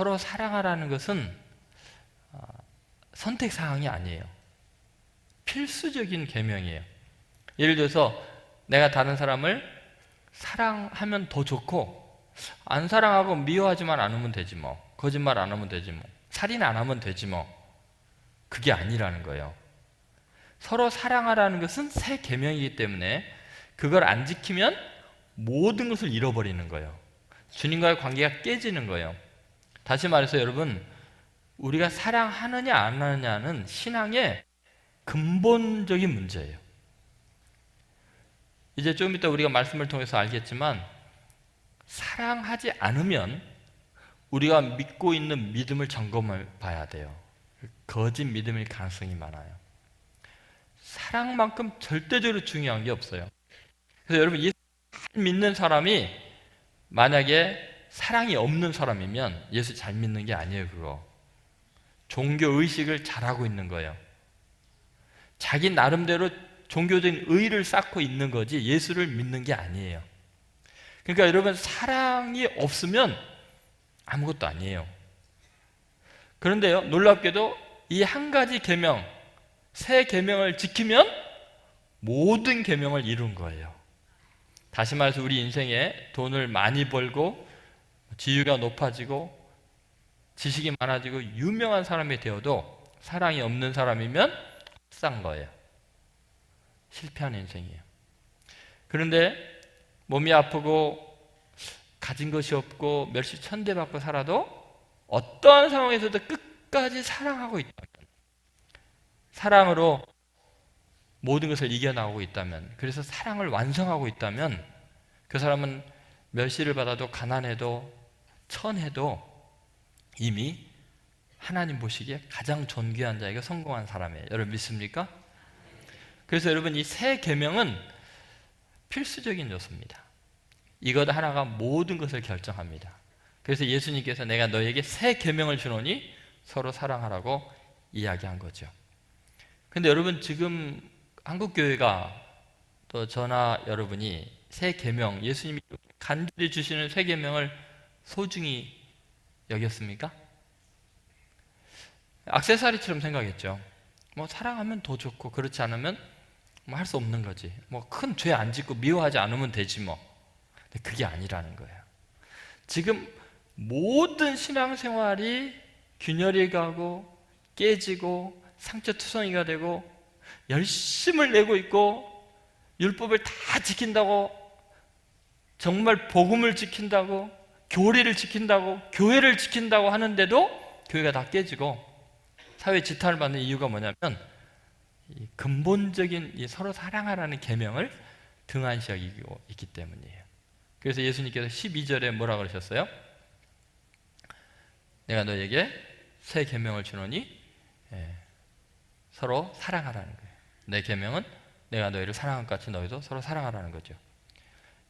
서로 사랑하라는 것은 선택사항이 아니에요. 필수적인 계명이에요. 예를 들어서 내가 다른 사람을 사랑하면 더 좋고 안 사랑하고 미워하지만 않으면 되지 뭐. 거짓말 안 하면 되지 뭐. 살인 안 하면 되지 뭐. 그게 아니라는 거예요. 서로 사랑하라는 것은 새 계명이기 때문에 그걸 안 지키면 모든 것을 잃어버리는 거예요. 주님과의 관계가 깨지는 거예요. 다시 말해서 여러분, 우리가 사랑하느냐 안 하느냐는 신앙의 근본적인 문제예요. 이제 좀 이따 우리가 말씀을 통해서 알겠지만 사랑하지 않으면 우리가 믿고 있는 믿음을 점검해 봐야 돼요. 거짓 믿음일 가능성이 많아요. 사랑만큼 절대적으로 중요한 게 없어요. 그래서 여러분, 예수 믿는 사람이 만약에 사랑이 없는 사람이면 예수 잘 믿는 게 아니에요. 그거 종교의식을 잘하고 있는 거예요. 자기 나름대로 종교적인 의의를 쌓고 있는 거지 예수를 믿는 게 아니에요. 그러니까 여러분, 사랑이 없으면 아무것도 아니에요. 그런데요, 놀랍게도 이 한 가지 계명, 새 계명을 지키면 모든 계명을 이룬 거예요. 다시 말해서 우리 인생에 돈을 많이 벌고 지위가 높아지고 지식이 많아지고 유명한 사람이 되어도 사랑이 없는 사람이면 헛산 거예요. 실패한 인생이에요. 그런데 몸이 아프고 가진 것이 없고 멸시 천대받고 살아도 어떠한 상황에서도 끝까지 사랑하고 있다면, 사랑으로 모든 것을 이겨나가고 있다면, 그래서 사랑을 완성하고 있다면 그 사람은 멸시를 받아도 가난해도 천해도 이미 하나님 보시기에 가장 존귀한 자에게 성공한 사람이에요. 여러분 믿습니까? 그래서 여러분, 이 새 계명은 필수적인 요소입니다. 이것 하나가 모든 것을 결정합니다. 그래서 예수님께서 내가 너에게 새 계명을 주노니 서로 사랑하라고 이야기한 거죠. 근데 여러분, 지금 한국교회가 또 저나 여러분이 새 계명, 예수님이 간절히 주시는 새 계명을 소중히 여겼습니까? 액세서리처럼 생각했죠. 뭐 사랑하면 더 좋고 그렇지 않으면 뭐 할 수 없는 거지. 뭐 큰 죄 안 짓고 미워하지 않으면 되지 뭐. 근데 그게 아니라는 거예요. 지금 모든 신앙생활이 균열이 가고 깨지고 상처투성이가 되고 열심을 내고 있고 율법을 다 지킨다고, 정말 복음을 지킨다고, 교리를 지킨다고, 교회를 지킨다고 하는데도 교회가 다 깨지고 사회 지탄을 받는 이유가 뭐냐면 이 근본적인 이 서로 사랑하라는 계명을 등한시 여기고 있기 때문이에요. 그래서 예수님께서 12절에 뭐라 그러셨어요? 내가 너에게 새 계명을 주노니 서로 사랑하라는 거예요. 내 계명은 내가 너희를 사랑한 것 같이 너희도 서로 사랑하라는 거죠.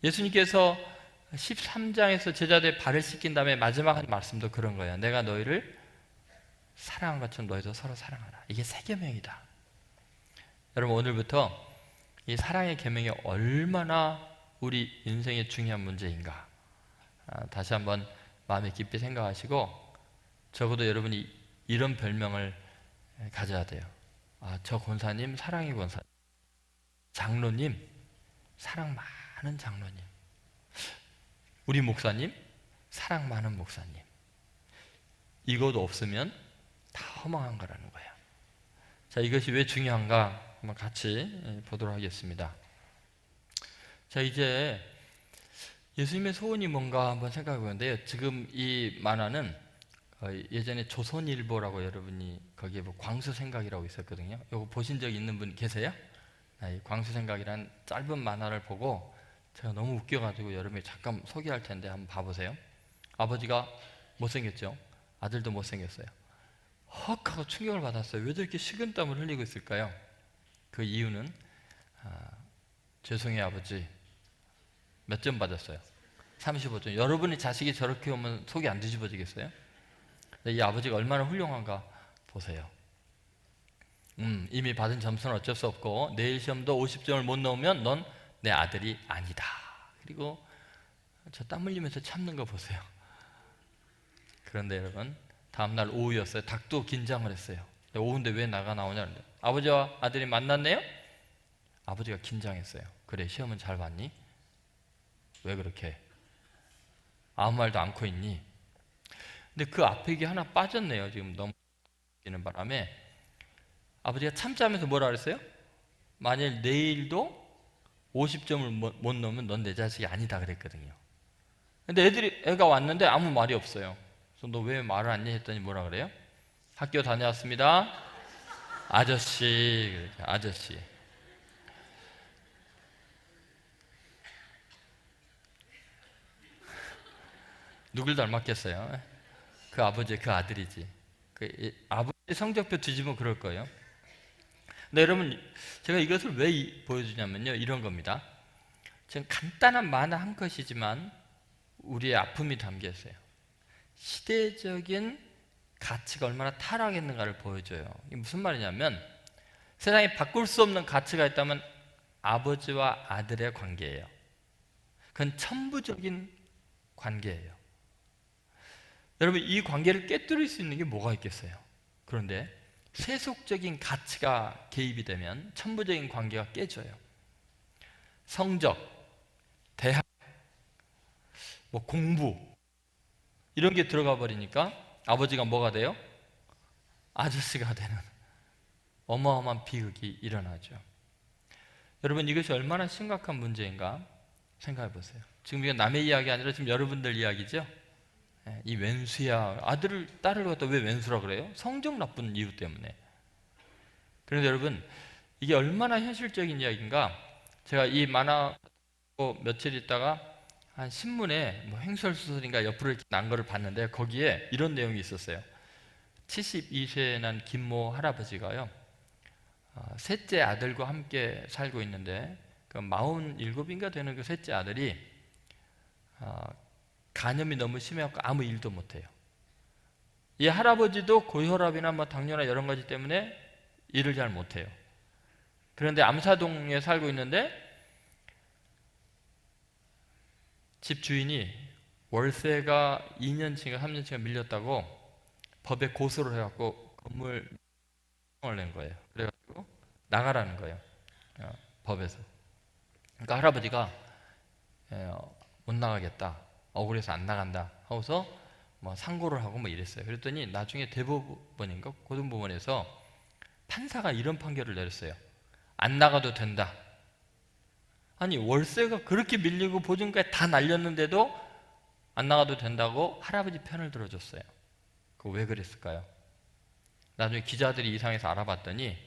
예수님께서 13장에서 제자들의 발을 씻긴 다음에 마지막 한 말씀도 그런 거예요. 내가 너희를 사랑한 것처럼 너희도 서로 사랑하라. 이게 새 계명이다. 여러분, 오늘부터 이 사랑의 계명이 얼마나 우리 인생의 중요한 문제인가 다시 한번 마음에 깊이 생각하시고, 적어도 여러분이 이런 별명을 가져야 돼요. 저 권사님 사랑의 권사님, 장로님 사랑 많은 장로님, 우리 목사님 사랑 많은 목사님. 이것 없으면 다 허망한 거라는 거예요. 자, 이것이 왜 중요한가 한번 같이 보도록 하겠습니다. 자, 이제 예수님의 소원이 뭔가 한번 생각해 보는데요. 지금 이 만화는 예전에 조선일보라고 여러분이 거기에 뭐 광수생각이라고 있었거든요. 이거 보신 적 있는 분 계세요? 이 광수생각이란 짧은 만화를 보고 제가 너무 웃겨가지고 여러분이 잠깐 소개할 텐데 한번 봐보세요. 아버지가 못생겼죠? 아들도 못생겼어요. 헉 하고 충격을 받았어요. 왜 저렇게 식은땀을 흘리고 있을까요? 그 이유는 죄송해요 아버지, 몇 점 받았어요? 35점. 여러분이 자식이 저렇게 오면 속이 안 뒤집어지겠어요? 이 아버지가 얼마나 훌륭한가 보세요. 이미 받은 점수는 어쩔 수 없고 내일 시험도 50점을 못 넣으면 넌 내 아들이 아니다. 그리고 저 땀 흘리면서 참는 거 보세요. 그런데 여러분, 다음날 오후였어요. 닭도 긴장을 했어요. 오후인데 왜 나가 나오냐. 아버지와 아들이 만났네요? 아버지가 긴장했어요. 그래, 시험은 잘 봤니? 왜 그렇게 아무 말도 않고 있니? 근데 그 앞에 이게 하나 빠졌네요. 지금 넘기는 바람에 아버지가 참자면서 뭐라 그랬어요? 만일 내일도 50점을 못 넘으면 넌 내 자식이 아니다 그랬거든요. 근데 애가 왔는데 아무 말이 없어요. 그래서 너 왜 말을 안 해? 했더니 뭐라 그래요? 학교 다녀왔습니다. 아저씨, 아저씨. 누굴 닮았겠어요? 그 아버지, 그 아들이지. 아버지 성적표 뒤집으면 그럴 거예요. 근데 여러분, 제가 이것을 왜 보여주냐면요, 이런 겁니다. 지금 간단한 만화 한 컷이지만 우리의 아픔이 담겨 있어요. 시대적인 가치가 얼마나 타락했는가를 보여줘요. 이게 무슨 말이냐면, 세상에 바꿀 수 없는 가치가 있다면 아버지와 아들의 관계예요. 그건 천부적인 관계예요. 여러분, 이 관계를 깨뜨릴 수 있는 게 뭐가 있겠어요? 그런데 세속적인 가치가 개입이 되면 천부적인 관계가 깨져요. 성적, 대학, 공부 이런 게 들어가 버리니까 아버지가 뭐가 돼요? 아저씨가 되는 어마어마한 비극이 일어나죠. 여러분, 이것이 얼마나 심각한 문제인가 생각해 보세요. 지금 이게 남의 이야기 아니라 지금 여러분들 이야기죠. 이 왼수야, 딸을 갖다 왜 왼수라 그래요? 성적 나쁜 이유 때문에. 그런데 여러분, 이게 얼마나 현실적인 이야기인가. 제가 이 만화 며칠 있다가 한 신문에 횡설수설인가 옆으로 이렇게 난 거를 봤는데, 거기에 이런 내용이 있었어요. 72세에 난 김모 할아버지가요, 셋째 아들과 함께 살고 있는데, 그 47인가 되는 그 셋째 아들이 간염이 너무 심해갖고 아무 일도 못해요. 이 할아버지도 고혈압이나 당뇨나 여러 가지 때문에 일을 잘 못해요. 그런데 암사동에 살고 있는데 집 주인이 월세가 2년치인가 3년치가 밀렸다고 법에 고소를 해갖고 건물을 낸 거예요. 그래가지고 나가라는 거예요. 법에서. 그러니까 할아버지가 못 나가겠다, 억울해서 안 나간다 하고서 상고를 하고 이랬어요. 그랬더니 나중에 대법원인가 고등법원에서 판사가 이런 판결을 내렸어요. 안 나가도 된다. 아니, 월세가 그렇게 밀리고 보증까지 다 날렸는데도 안 나가도 된다고 할아버지 편을 들어줬어요. 그거 왜 그랬을까요? 나중에 기자들이 이상해서 알아봤더니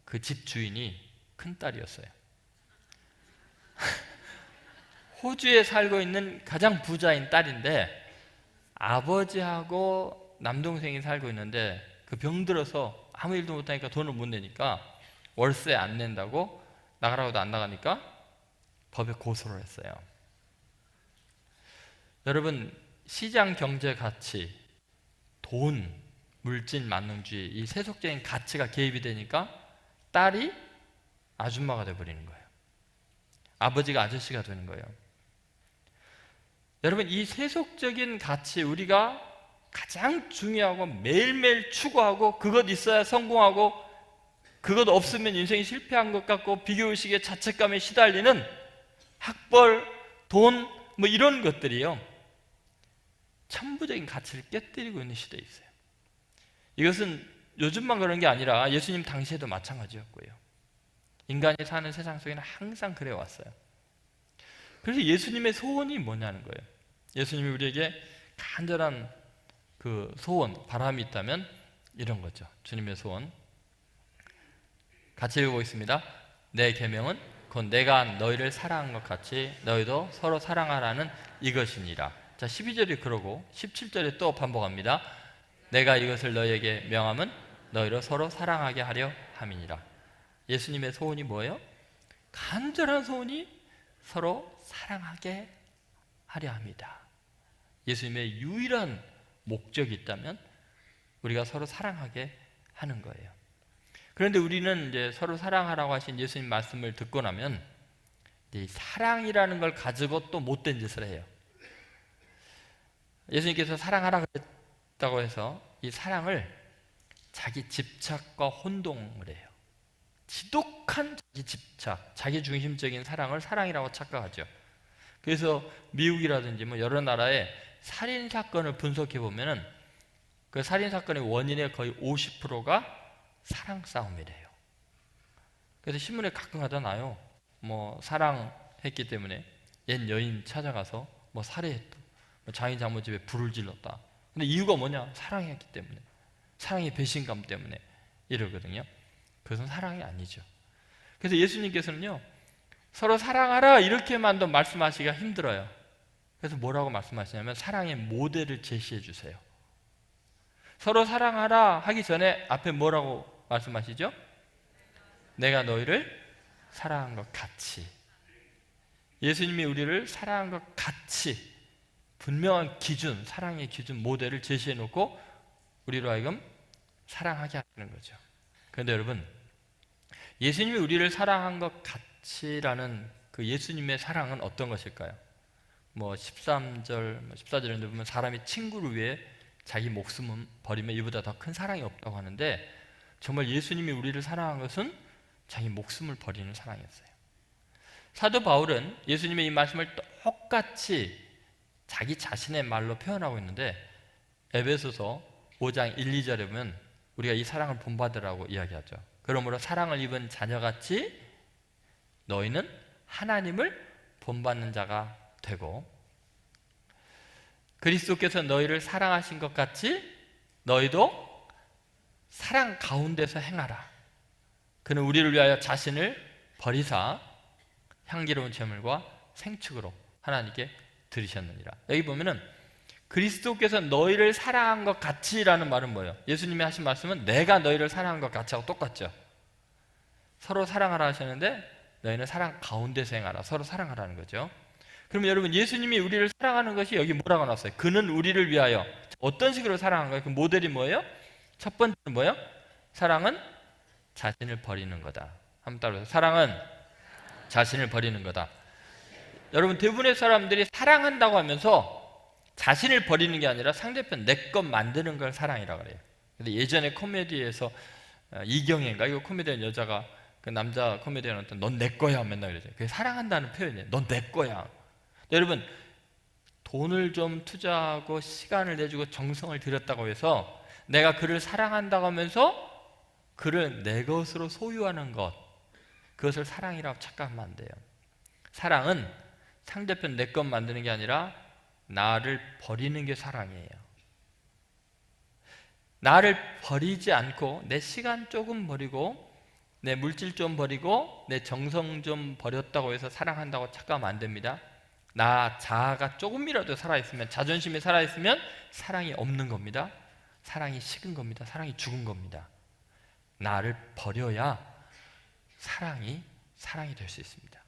그 집 주인이 큰딸이었어요. 호주에 살고 있는 가장 부자인 딸인데 아버지하고 남동생이 살고 있는데 그 병들어서 아무 일도 못하니까 돈을 못 내니까 월세 안 낸다고 나가라고도 안 나가니까 법에 고소를 했어요. 여러분, 시장 경제 가치, 돈, 물질 만능주의, 이 세속적인 가치가 개입이 되니까 딸이 아줌마가 돼버리는 거예요. 아버지가 아저씨가 되는 거예요. 여러분, 이 세속적인 가치, 우리가 가장 중요하고 매일매일 추구하고 그것 있어야 성공하고 그것 없으면 인생이 실패한 것 같고 비교의식에 자책감에 시달리는 학벌, 돈 이런 것들이요, 천부적인 가치를 깨뜨리고 있는 시대에 있어요. 이것은 요즘만 그런 게 아니라 예수님 당시에도 마찬가지였고요. 인간이 사는 세상 속에는 항상 그래 왔어요. 그래서 예수님의 소원이 뭐냐는 거예요. 예수님이 우리에게 간절한 그 소원, 바람이 있다면 이런 거죠. 주님의 소원 같이 읽어보겠습니다. 내 계명은 곧 내가 너희를 사랑한 것 같이 너희도 서로 사랑하라는 이것이니라. 자, 12절이 그러고 17절에 또 반복합니다. 내가 이것을 너희에게 명함은 너희로 서로 사랑하게 하려 함이니라. 예수님의 소원이 뭐예요? 간절한 소원이 서로 사랑하게 하려 합니다. 예수님의 유일한 목적이 있다면 우리가 서로 사랑하게 하는 거예요. 그런데 우리는 이제 서로 사랑하라고 하신 예수님 말씀을 듣고 나면 이 사랑이라는 걸 가지고 또 못된 짓을 해요. 예수님께서 사랑하라 그랬다고 해서 이 사랑을 자기 집착과 혼동을 해요. 지독한 자기 집착, 자기 중심적인 사랑을 사랑이라고 착각하죠. 그래서 미국이라든지 뭐 여러 나라의 살인 사건을 분석해 보면은 그 살인 사건의 원인의 거의 50%가 사랑 싸움이래요. 그래서 신문에 가끔 하다 나요. 뭐 사랑했기 때문에 옛 여인 찾아가서 뭐 살해했다, 뭐 자기 장모 집에 불을 질렀다. 근데 이유가 뭐냐? 사랑했기 때문에, 사랑의 배신감 때문에 이러거든요. 그것은 사랑이 아니죠. 그래서 예수님께서는요, 서로 사랑하라 이렇게만도 말씀하시기가 힘들어요. 그래서 뭐라고 말씀하시냐면 사랑의 모델을 제시해 주세요. 서로 사랑하라 하기 전에 앞에 뭐라고 말씀하시죠? 내가 너희를 사랑한 것 같이. 예수님이 우리를 사랑한 것 같이 분명한 기준, 사랑의 기준, 모델을 제시해 놓고 우리로 하여금 사랑하게 하는 거죠. 그런데 여러분, 예수님이 우리를 사랑한 것 같이라는 그 예수님의 사랑은 어떤 것일까요? 뭐 13절, 14절에 보면 사람이 친구를 위해 자기 목숨을 버리면 이보다 더 큰 사랑이 없다고 하는데, 정말 예수님이 우리를 사랑한 것은 자기 목숨을 버리는 사랑이었어요. 사도 바울은 예수님의 이 말씀을 똑같이 자기 자신의 말로 표현하고 있는데, 에베소서 5장 1, 2절에 보면 우리가 이 사랑을 본받으라고 이야기하죠. 그러므로 사랑을 입은 자녀같이 너희는 하나님을 본받는 자가 되고, 그리스도께서 너희를 사랑하신 것 같이 너희도 사랑 가운데서 행하라. 그는 우리를 위하여 자신을 버리사 향기로운 제물과 생축으로 하나님께 드리셨느니라. 여기 보면은 그리스도께서 너희를 사랑한 것 같이라는 말은 뭐예요? 예수님이 하신 말씀은 내가 너희를 사랑한 것 같이 하고 똑같죠. 서로 사랑하라 하셨는데 너희는 사랑 가운데서 행하라. 서로 사랑하라는 거죠. 그러면 여러분, 예수님이 우리를 사랑하는 것이 여기 뭐라고 나왔어요? 그는 우리를 위하여 어떤 식으로 사랑한 거예요? 그 모델이 뭐예요? 첫 번째는 뭐예요? 사랑은 자신을 버리는 거다. 한번 따라해서 사랑은 자신을 버리는 거다. 여러분, 대부분의 사람들이 사랑한다고 하면서 자신을 버리는 게 아니라 상대편 내 것 만드는 걸 사랑이라고 그래요. 근데 예전에 코미디에서 이경애인가 이거 코미디언 여자가 그 남자 코미디언한테 넌 내 거야 맨날 그러죠. 그게 사랑한다는 표현이에요. 넌 내 거야. 여러분, 돈을 좀 투자하고 시간을 내주고 정성을 들였다고 해서 내가 그를 사랑한다고 하면서 그를 내 것으로 소유하는 것, 그것을 사랑이라고 착각하면 안 돼요. 사랑은 상대편 내 것 만드는 게 아니라 나를 버리는 게 사랑이에요. 나를 버리지 않고 내 시간 조금 버리고 내 물질 좀 버리고 내 정성 좀 버렸다고 해서 사랑한다고 착각하면 안 됩니다. 나 자아가 조금이라도 살아있으면, 자존심이 살아있으면 사랑이 없는 겁니다. 사랑이 식은 겁니다. 사랑이 죽은 겁니다. 나를 버려야 사랑이 될 수 있습니다.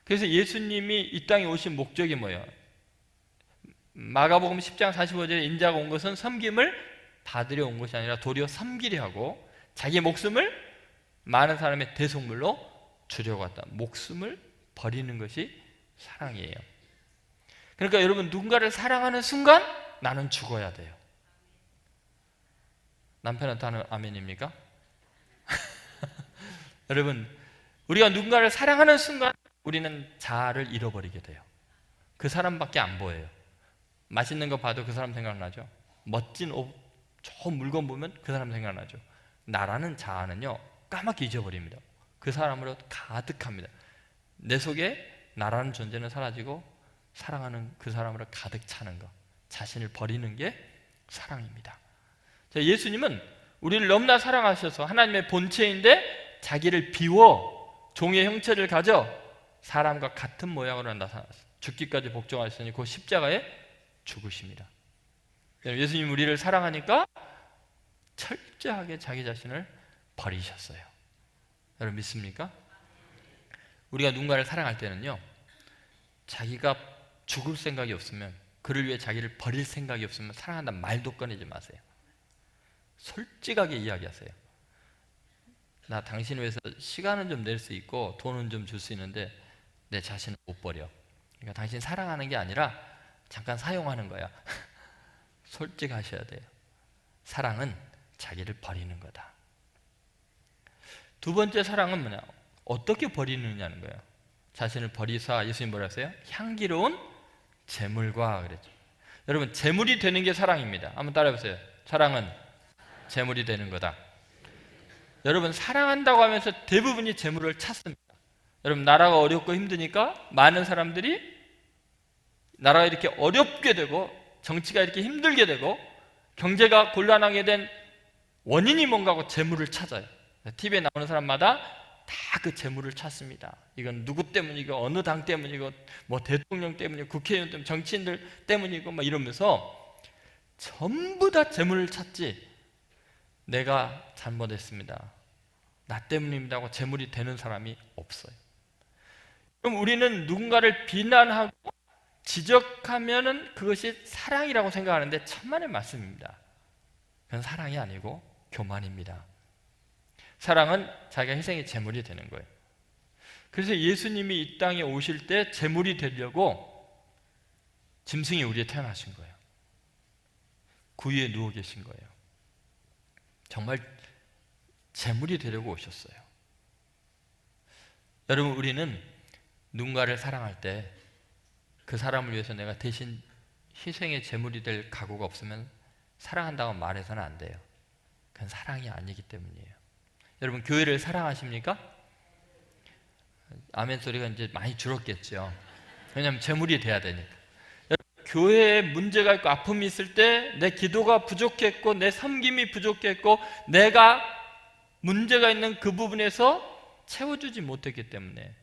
그래서 예수님이 이 땅에 오신 목적이 뭐예요? 마가복음 10장 45절에 인자가 온 것은 섬김을 받으려 온 것이 아니라 도리어 섬기려 하고 자기 목숨을 많은 사람의 대속물로 주려고 왔다. 목숨을 버리는 것이 사랑이에요. 그러니까 여러분, 누군가를 사랑하는 순간 나는 죽어야 돼요. 남편한테 하는 아멘입니까? 여러분, 우리가 누군가를 사랑하는 순간 우리는 자아를 잃어버리게 돼요. 그 사람밖에 안 보여요. 맛있는 거 봐도 그 사람 생각나죠. 멋진 옷, 좋은 물건 보면 그 사람 생각나죠. 나라는 자아는요, 까맣게 잊어버립니다. 그 사람으로 가득합니다. 내 속에 나라는 존재는 사라지고 사랑하는 그 사람으로 가득 차는 것, 자신을 버리는 게 사랑입니다. 자, 예수님은 우리를 너무나 사랑하셔서 하나님의 본체인데 자기를 비워 종의 형체를 가져 사람과 같은 모양으로 나타났어요. 죽기까지 복종하셨으니 그 십자가에 죽으십니다. 예수님 우리를 사랑하니까 철저하게 자기 자신을 버리셨어요. 여러분 믿습니까? 우리가 누군가를 사랑할 때는요, 자기가 죽을 생각이 없으면, 그를 위해 자기를 버릴 생각이 없으면 사랑한다는 말도 꺼내지 마세요. 솔직하게 이야기하세요. 나 당신을 위해서 시간은 좀 낼 수 있고 돈은 좀 줄 수 있는데 내 자신을 못 버려. 그러니까 당신 사랑하는 게 아니라 잠깐 사용하는 거야. 솔직하셔야 돼요. 사랑은 자기를 버리는 거다. 두 번째 사랑은 뭐냐? 어떻게 버리느냐는 거예요. 자신을 버리사, 예수님 뭐라 했어요? 향기로운 제물과 그랬죠. 여러분, 제물이 되는 게 사랑입니다. 한번 따라해보세요. 사랑은 제물이 되는 거다. 여러분, 사랑한다고 하면서 대부분이 제물을 찾습니다. 여러분, 나라가 어렵고 힘드니까 많은 사람들이 나라가 이렇게 어렵게 되고 정치가 이렇게 힘들게 되고 경제가 곤란하게 된 원인이 뭔가 하고 재물을 찾아요. TV에 나오는 사람마다 다 그 재물을 찾습니다. 이건 누구 때문이고 어느 당 때문이고 뭐 대통령 때문이고 국회의원 때문에 정치인들 때문이고 막 이러면서 전부 다 재물을 찾지, 내가 잘못했습니다, 나 때문입니다 하고 재물이 되는 사람이 없어요. 그럼 우리는 누군가를 비난하고 지적하면은 그것이 사랑이라고 생각하는데 천만의 말씀입니다. 그건 사랑이 아니고 교만입니다. 사랑은 자기가 희생의 제물이 되는 거예요. 그래서 예수님이 이 땅에 오실 때 제물이 되려고 짐승이 우리에 태어나신 거예요. 구유에 누워 계신 거예요. 정말 제물이 되려고 오셨어요. 여러분, 우리는 누군가를 사랑할 때 그 사람을 위해서 내가 대신 희생의 제물이 될 각오가 없으면 사랑한다고 말해서는 안 돼요. 그건 사랑이 아니기 때문이에요. 여러분, 교회를 사랑하십니까? 아멘 소리가 이제 많이 줄었겠죠. 왜냐하면 제물이 돼야 되니까. 여러분, 교회에 문제가 있고 아픔이 있을 때 내 기도가 부족했고 내 섬김이 부족했고 내가 문제가 있는 그 부분에서 채워주지 못했기 때문에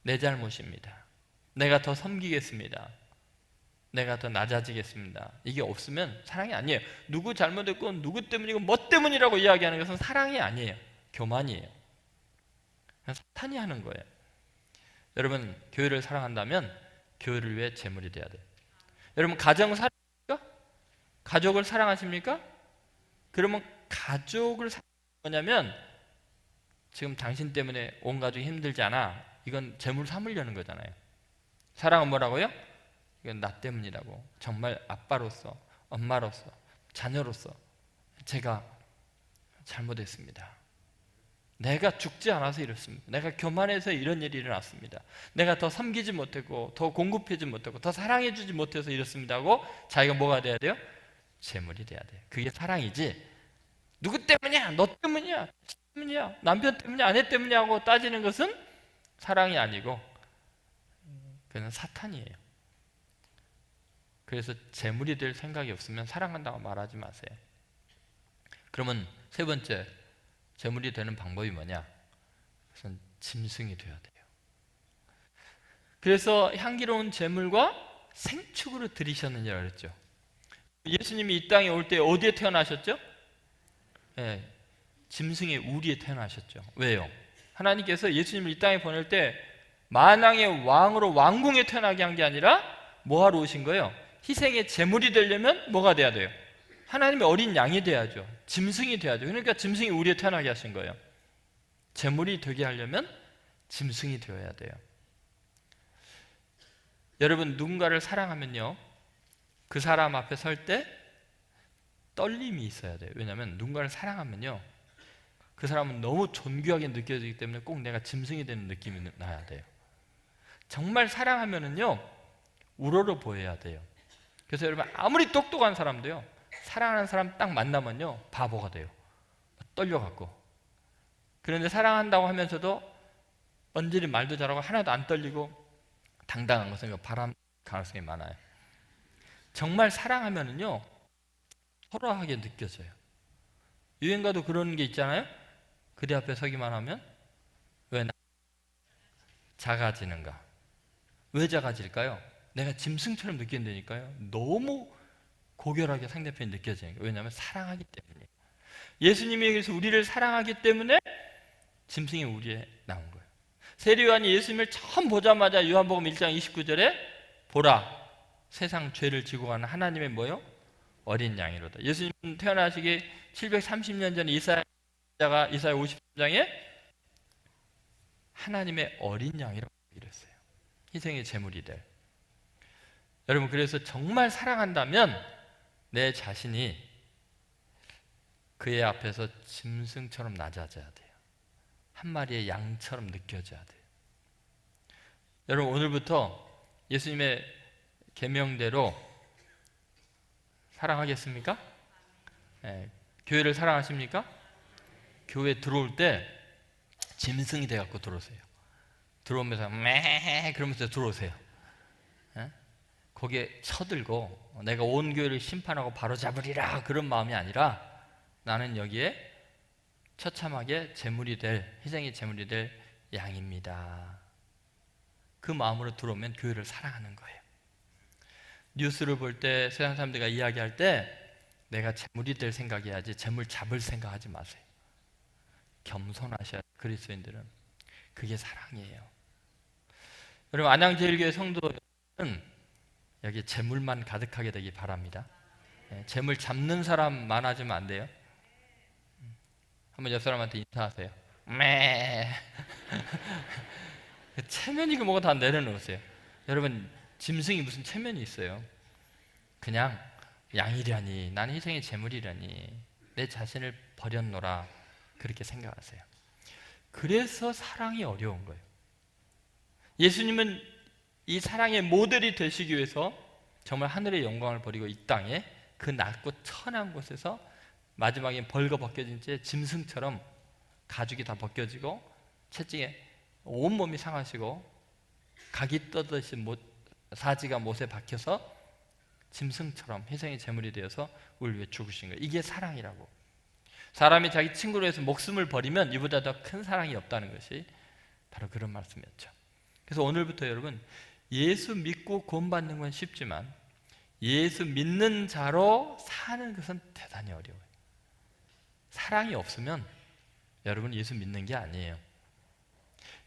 내 잘못입니다. 내가 더 섬기겠습니다. 내가 더 낮아지겠습니다. 이게 없으면 사랑이 아니에요. 누구 잘못했고 누구 때문이고 뭐 때문이라고 이야기하는 것은 사랑이 아니에요. 교만이에요. 사탄이 하는 거예요. 여러분, 교회를 사랑한다면 교회를 위해 제물이 돼야 돼요. 여러분, 가정 사랑합니까? 가족을 사랑하십니까? 그러면 가족을 사랑하는 거냐면 지금 당신 때문에 온 가족이 힘들지 않아, 이건 제물 삼으려는 거잖아요. 사랑은 뭐라고요? 이건 나 때문이라고. 정말 아빠로서, 엄마로서, 자녀로서 제가 잘못했습니다. 내가 죽지 않아서 이렇습니다. 내가 교만해서 이런 일이 일어났습니다. 내가 더 섬기지 못했고 더 공급하지 못했고 더 사랑해주지 못해서 이렇습니다 하고 자기가 뭐가 돼야 돼요? 제물이 돼야 돼요. 그게 사랑이지, 누구 때문이야? 너 때문이야? 때문이야? 남편 때문이야? 아내 때문이야? 하고 따지는 것은 사랑이 아니고 그는 사탄이에요. 그래서 제물이 될 생각이 없으면 사랑한다고 말하지 마세요. 그러면 세 번째, 제물이 되는 방법이 뭐냐? 그것은 짐승이 되어야 돼요. 그래서 향기로운 제물과 생축으로 드리셨느니라 그랬죠. 예수님이 이 땅에 올 때 어디에 태어나셨죠? 네, 짐승의 우리에 태어나셨죠. 왜요? 하나님께서 예수님을 이 땅에 보낼 때 만왕의 왕으로 왕궁에 태어나게 한 게 아니라 뭐하러 오신 거예요? 희생의 제물이 되려면 뭐가 돼야 돼요? 하나님의 어린 양이 돼야죠. 짐승이 돼야죠. 그러니까 짐승이 우리에 태어나게 하신 거예요. 제물이 되게 하려면 짐승이 되어야 돼요. 여러분, 누군가를 사랑하면요, 그 사람 앞에 설 때 떨림이 있어야 돼요. 왜냐하면 누군가를 사랑하면요, 그 사람은 너무 존귀하게 느껴지기 때문에 꼭 내가 짐승이 되는 느낌이 나야 돼요. 정말 사랑하면은요, 우러러 보여야 돼요. 그래서 여러분, 아무리 똑똑한 사람도요, 사랑하는 사람 딱 만나면요 바보가 돼요. 떨려갖고. 그런데 사랑한다고 하면서도 언제리 말도 잘하고 하나도 안 떨리고 당당한 것은 바람 가능성이 많아요. 정말 사랑하면은요 초라하게 느껴져요. 유행가도 그런 게 있잖아요. 그대 앞에 서기만 하면 왜 작아지는가? 왜 작아질까요? 내가 짐승처럼 느낀다니까요. 너무 고결하게 상대편이 느껴지는 거예요. 왜냐하면 사랑하기 때문이에요. 예수님이 그래서 우리를 사랑하기 때문에 짐승이 우리에 나온 거예요. 세리요한이 예수님을 처음 보자마자 요한복음 1장 29절에 보라, 세상 죄를 지고 가는 하나님의 뭐요? 어린 양이로다. 예수님 태어나시기 730년 전에 이사야가 이사야 53장에 하나님의 어린 양이라고 얘기를 했어요. 희생의 제물이 될. 여러분, 그래서 정말 사랑한다면 내 자신이 그의 앞에서 짐승처럼 낮아져야 돼요. 한 마리의 양처럼 느껴져야 돼요. 여러분, 오늘부터 예수님의 계명대로 사랑하겠습니까? 네. 교회를 사랑하십니까? 교회 들어올 때 짐승이 돼갖고 들어오세요. 들어오면서 매 그러면서 들어오세요. 네? 거기에 쳐들고 내가 온 교회를 심판하고 바로잡으리라 그런 마음이 아니라 나는 여기에 처참하게 제물이 될, 희생의 제물이 될 양입니다. 그 마음으로 들어오면 교회를 사랑하는 거예요. 뉴스를 볼 때 세상 사람들과 이야기할 때 내가 제물이 될 생각해야지 제물 잡을 생각하지 마세요. 겸손하셔야 돼요. 그리스도인들은. 그게 사랑이에요. 여러분, 안양제일교회 성도는 여기 제물만 가득하게 되기 바랍니다. 제물 잡는 사람 많아지면 안 돼요. 한번 옆 사람한테 인사하세요. 매 체면이고 뭐고 다 내려놓으세요. 여러분, 짐승이 무슨 체면이 있어요? 그냥 양이려니, 나는 희생의 제물이려니 내 자신을 버렸노라, 그렇게 생각하세요. 그래서 사랑이 어려운 거예요. 예수님은 이 사랑의 모델이 되시기 위해서 정말 하늘의 영광을 버리고 이 땅에 그 낮고 천한 곳에서 마지막에 벌거벗겨진 채 짐승처럼 가죽이 다 벗겨지고 채찍에 온몸이 상하시고 각이 떠듯이 사지가 못에 박혀서 짐승처럼 희생의 제물이 되어서 우리를 위해 죽으신 거예요. 이게 사랑이라고. 사람이 자기 친구로 해서 목숨을 버리면 이보다 더 큰 사랑이 없다는 것이 바로 그런 말씀이었죠. 그래서 오늘부터 여러분, 예수 믿고 구원받는 건 쉽지만 예수 믿는 자로 사는 것은 대단히 어려워요. 사랑이 없으면 여러분 예수 믿는 게 아니에요.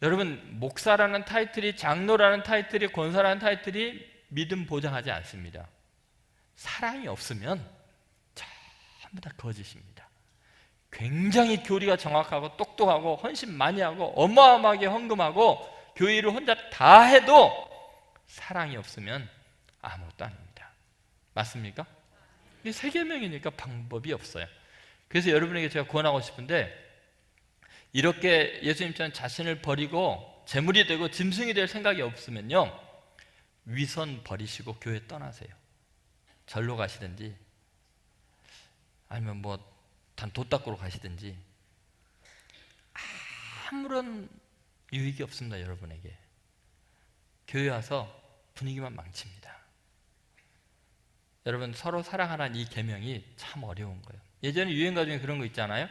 여러분, 목사라는 타이틀이, 장로라는 타이틀이, 권사라는 타이틀이 믿음 보장하지 않습니다. 사랑이 없으면 전부 다 거짓입니다. 굉장히 교리가 정확하고 똑똑하고 헌신 많이 하고 어마어마하게 헌금하고 교회 일을 혼자 다 해도 사랑이 없으면 아무것도 아닙니다. 맞습니까? 이게 세계명이니까 방법이 없어요. 그래서 여러분에게 제가 권하고 싶은데, 이렇게 예수님처럼 자신을 버리고 재물이 되고 짐승이 될 생각이 없으면요, 위선 버리시고 교회 떠나세요. 절로 가시든지 아니면 돈 닦으러 가시든지 아무런 유익이 없습니다. 여러분에게 교회 와서 분위기만 망칩니다. 여러분, 서로 사랑하라는 이 계명이 참 어려운 거예요. 예전에 유행가 중에 그런 거 있잖아요.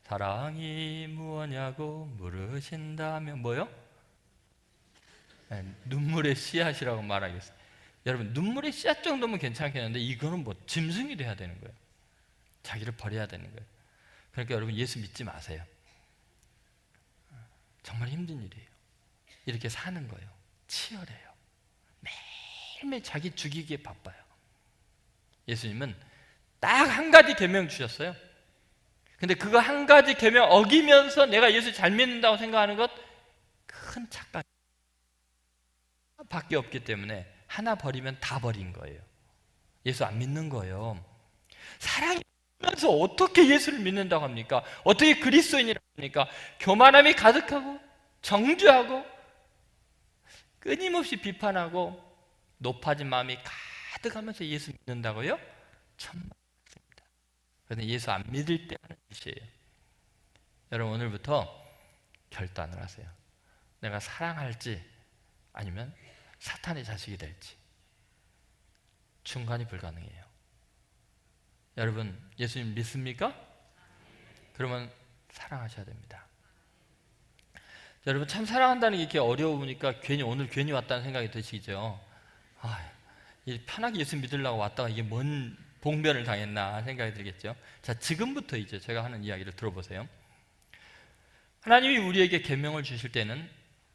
사랑이 무엇냐고 물으신다면 뭐요? 네, 눈물의 씨앗이라고 말하겠어요. 여러분, 눈물의 씨앗 정도면 괜찮겠는데 이거는 짐승이 돼야 되는 거예요. 자기를 버려야 되는 거예요. 그러니까 여러분, 예수 믿지 마세요. 정말 힘든 일이에요. 이렇게 사는 거예요. 치열해요. 매일매일 자기 죽이기에 바빠요. 예수님은 딱 한 가지 계명 주셨어요. 근데 그거 한 가지 계명 어기면서 내가 예수 잘 믿는다고 생각하는 것, 큰 착각 밖에 없기 때문에 하나 버리면 다 버린 거예요. 예수 안 믿는 거예요. 사랑이 면서 어떻게 예수를 믿는다고 합니까? 어떻게 그리스도인이라고 합니까? 교만함이 가득하고 정죄하고 끊임없이 비판하고 높아진 마음이 가득하면서 예수 믿는다고요? 천만입니다. 그런데 예수 안 믿을 때 하는 짓이에요. 여러분, 오늘부터 결단을 하세요. 내가 사랑할지 아니면 사탄의 자식이 될지. 중간이 불가능해요. 여러분, 예수님 믿습니까? 그러면 사랑하셔야 됩니다. 여러분, 참 사랑한다는 게 이렇게 어려우니까 오늘 괜히 왔다는 생각이 드시죠? 편하게 예수 믿으려고 왔다가 이게 뭔 봉변을 당했나 생각이 들겠죠? 자, 지금부터 이제 제가 하는 이야기를 들어보세요. 하나님이 우리에게 계명을 주실 때는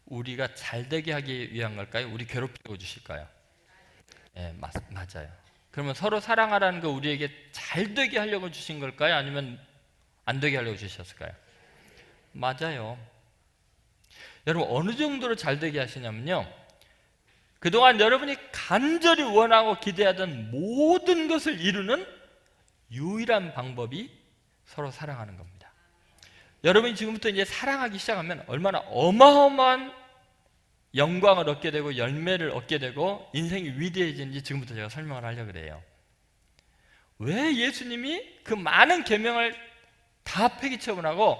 우리가 잘되게 하기 위한 걸까요? 우리 괴롭히고 주실까요? 네, 맞아요. 그러면 서로 사랑하라는 거 우리에게 잘되게 하려고 주신 걸까요? 아니면 안 되게 하려고 주셨을까요? 맞아요. 여러분, 어느 정도로 잘되게 하시냐면요, 그동안 여러분이 간절히 원하고 기대하던 모든 것을 이루는 유일한 방법이 서로 사랑하는 겁니다. 여러분이 지금부터 이제 사랑하기 시작하면 얼마나 어마어마한 영광을 얻게 되고 열매를 얻게 되고 인생이 위대해지는지 지금부터 제가 설명을 하려고 그래요. 왜 예수님이 그 많은 계명을 다 폐기처분하고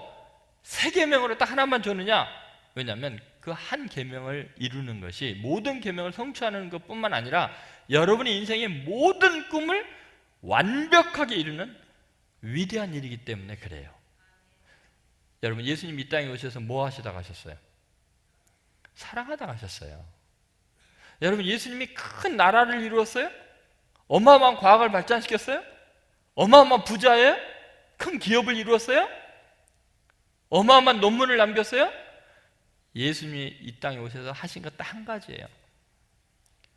세 계명으로 딱 하나만 줬느냐? 왜냐하면 그 한 계명을 이루는 것이 모든 계명을 성취하는 것뿐만 아니라 여러분의 인생의 모든 꿈을 완벽하게 이루는 위대한 일이기 때문에 그래요. 여러분, 예수님 이 땅에 오셔서 뭐 하시다 가셨어요? 사랑하다 가셨어요. 여러분, 예수님이 큰 나라를 이루었어요? 어마어마한 과학을 발전시켰어요? 어마어마한 부자예요? 큰 기업을 이루었어요? 어마어마한 논문을 남겼어요? 예수님이 이 땅에 오셔서 하신 것 딱 한 가지예요.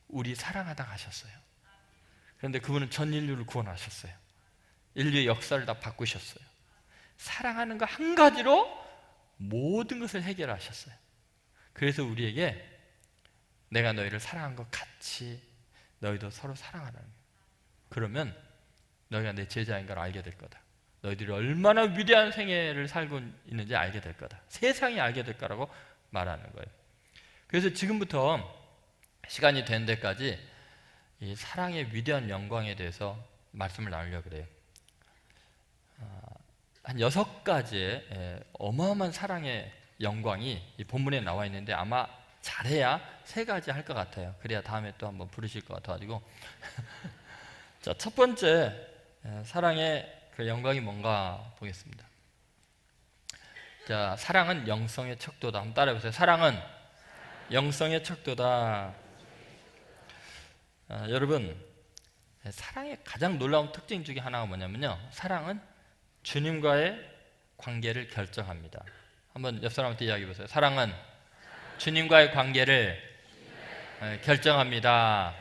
우리 사랑하다 가셨어요. 그런데 그분은 전 인류를 구원하셨어요. 인류의 역사를 다 바꾸셨어요. 사랑하는 거 한 가지로 모든 것을 해결하셨어요. 그래서 우리에게 내가 너희를 사랑한 것 같이 너희도 서로 사랑하라는 거예요. 그러면 너희가 내 제자인 걸 알게 될 거다. 너희들이 얼마나 위대한 생애를 살고 있는지 알게 될 거다. 세상이 알게 될 거라고 말하는 거예요. 그래서 지금부터 시간이 된 데까지 이 사랑의 위대한 영광에 대해서 말씀을 나누려고 그래요. 한 6가지의 어마어마한 사랑의 영광이 이 본문에 나와 있는데 아마 잘해야 3가지 할 것 같아요. 그래야 다음에 또 한번 부르실 것 같아가지고 자, 첫 번째 사랑의 그 영광이 뭔가 보겠습니다. 자, 사랑은 영성의 척도다. 한번 따라해보세요. 사랑은 영성의 척도다. 여러분, 사랑의 가장 놀라운 특징 중에 하나가 뭐냐면요, 사랑은 주님과의 관계를 결정합니다. 한번 옆 사람한테 이야기해보세요. 사랑은 주님과의 관계를 결정합니다.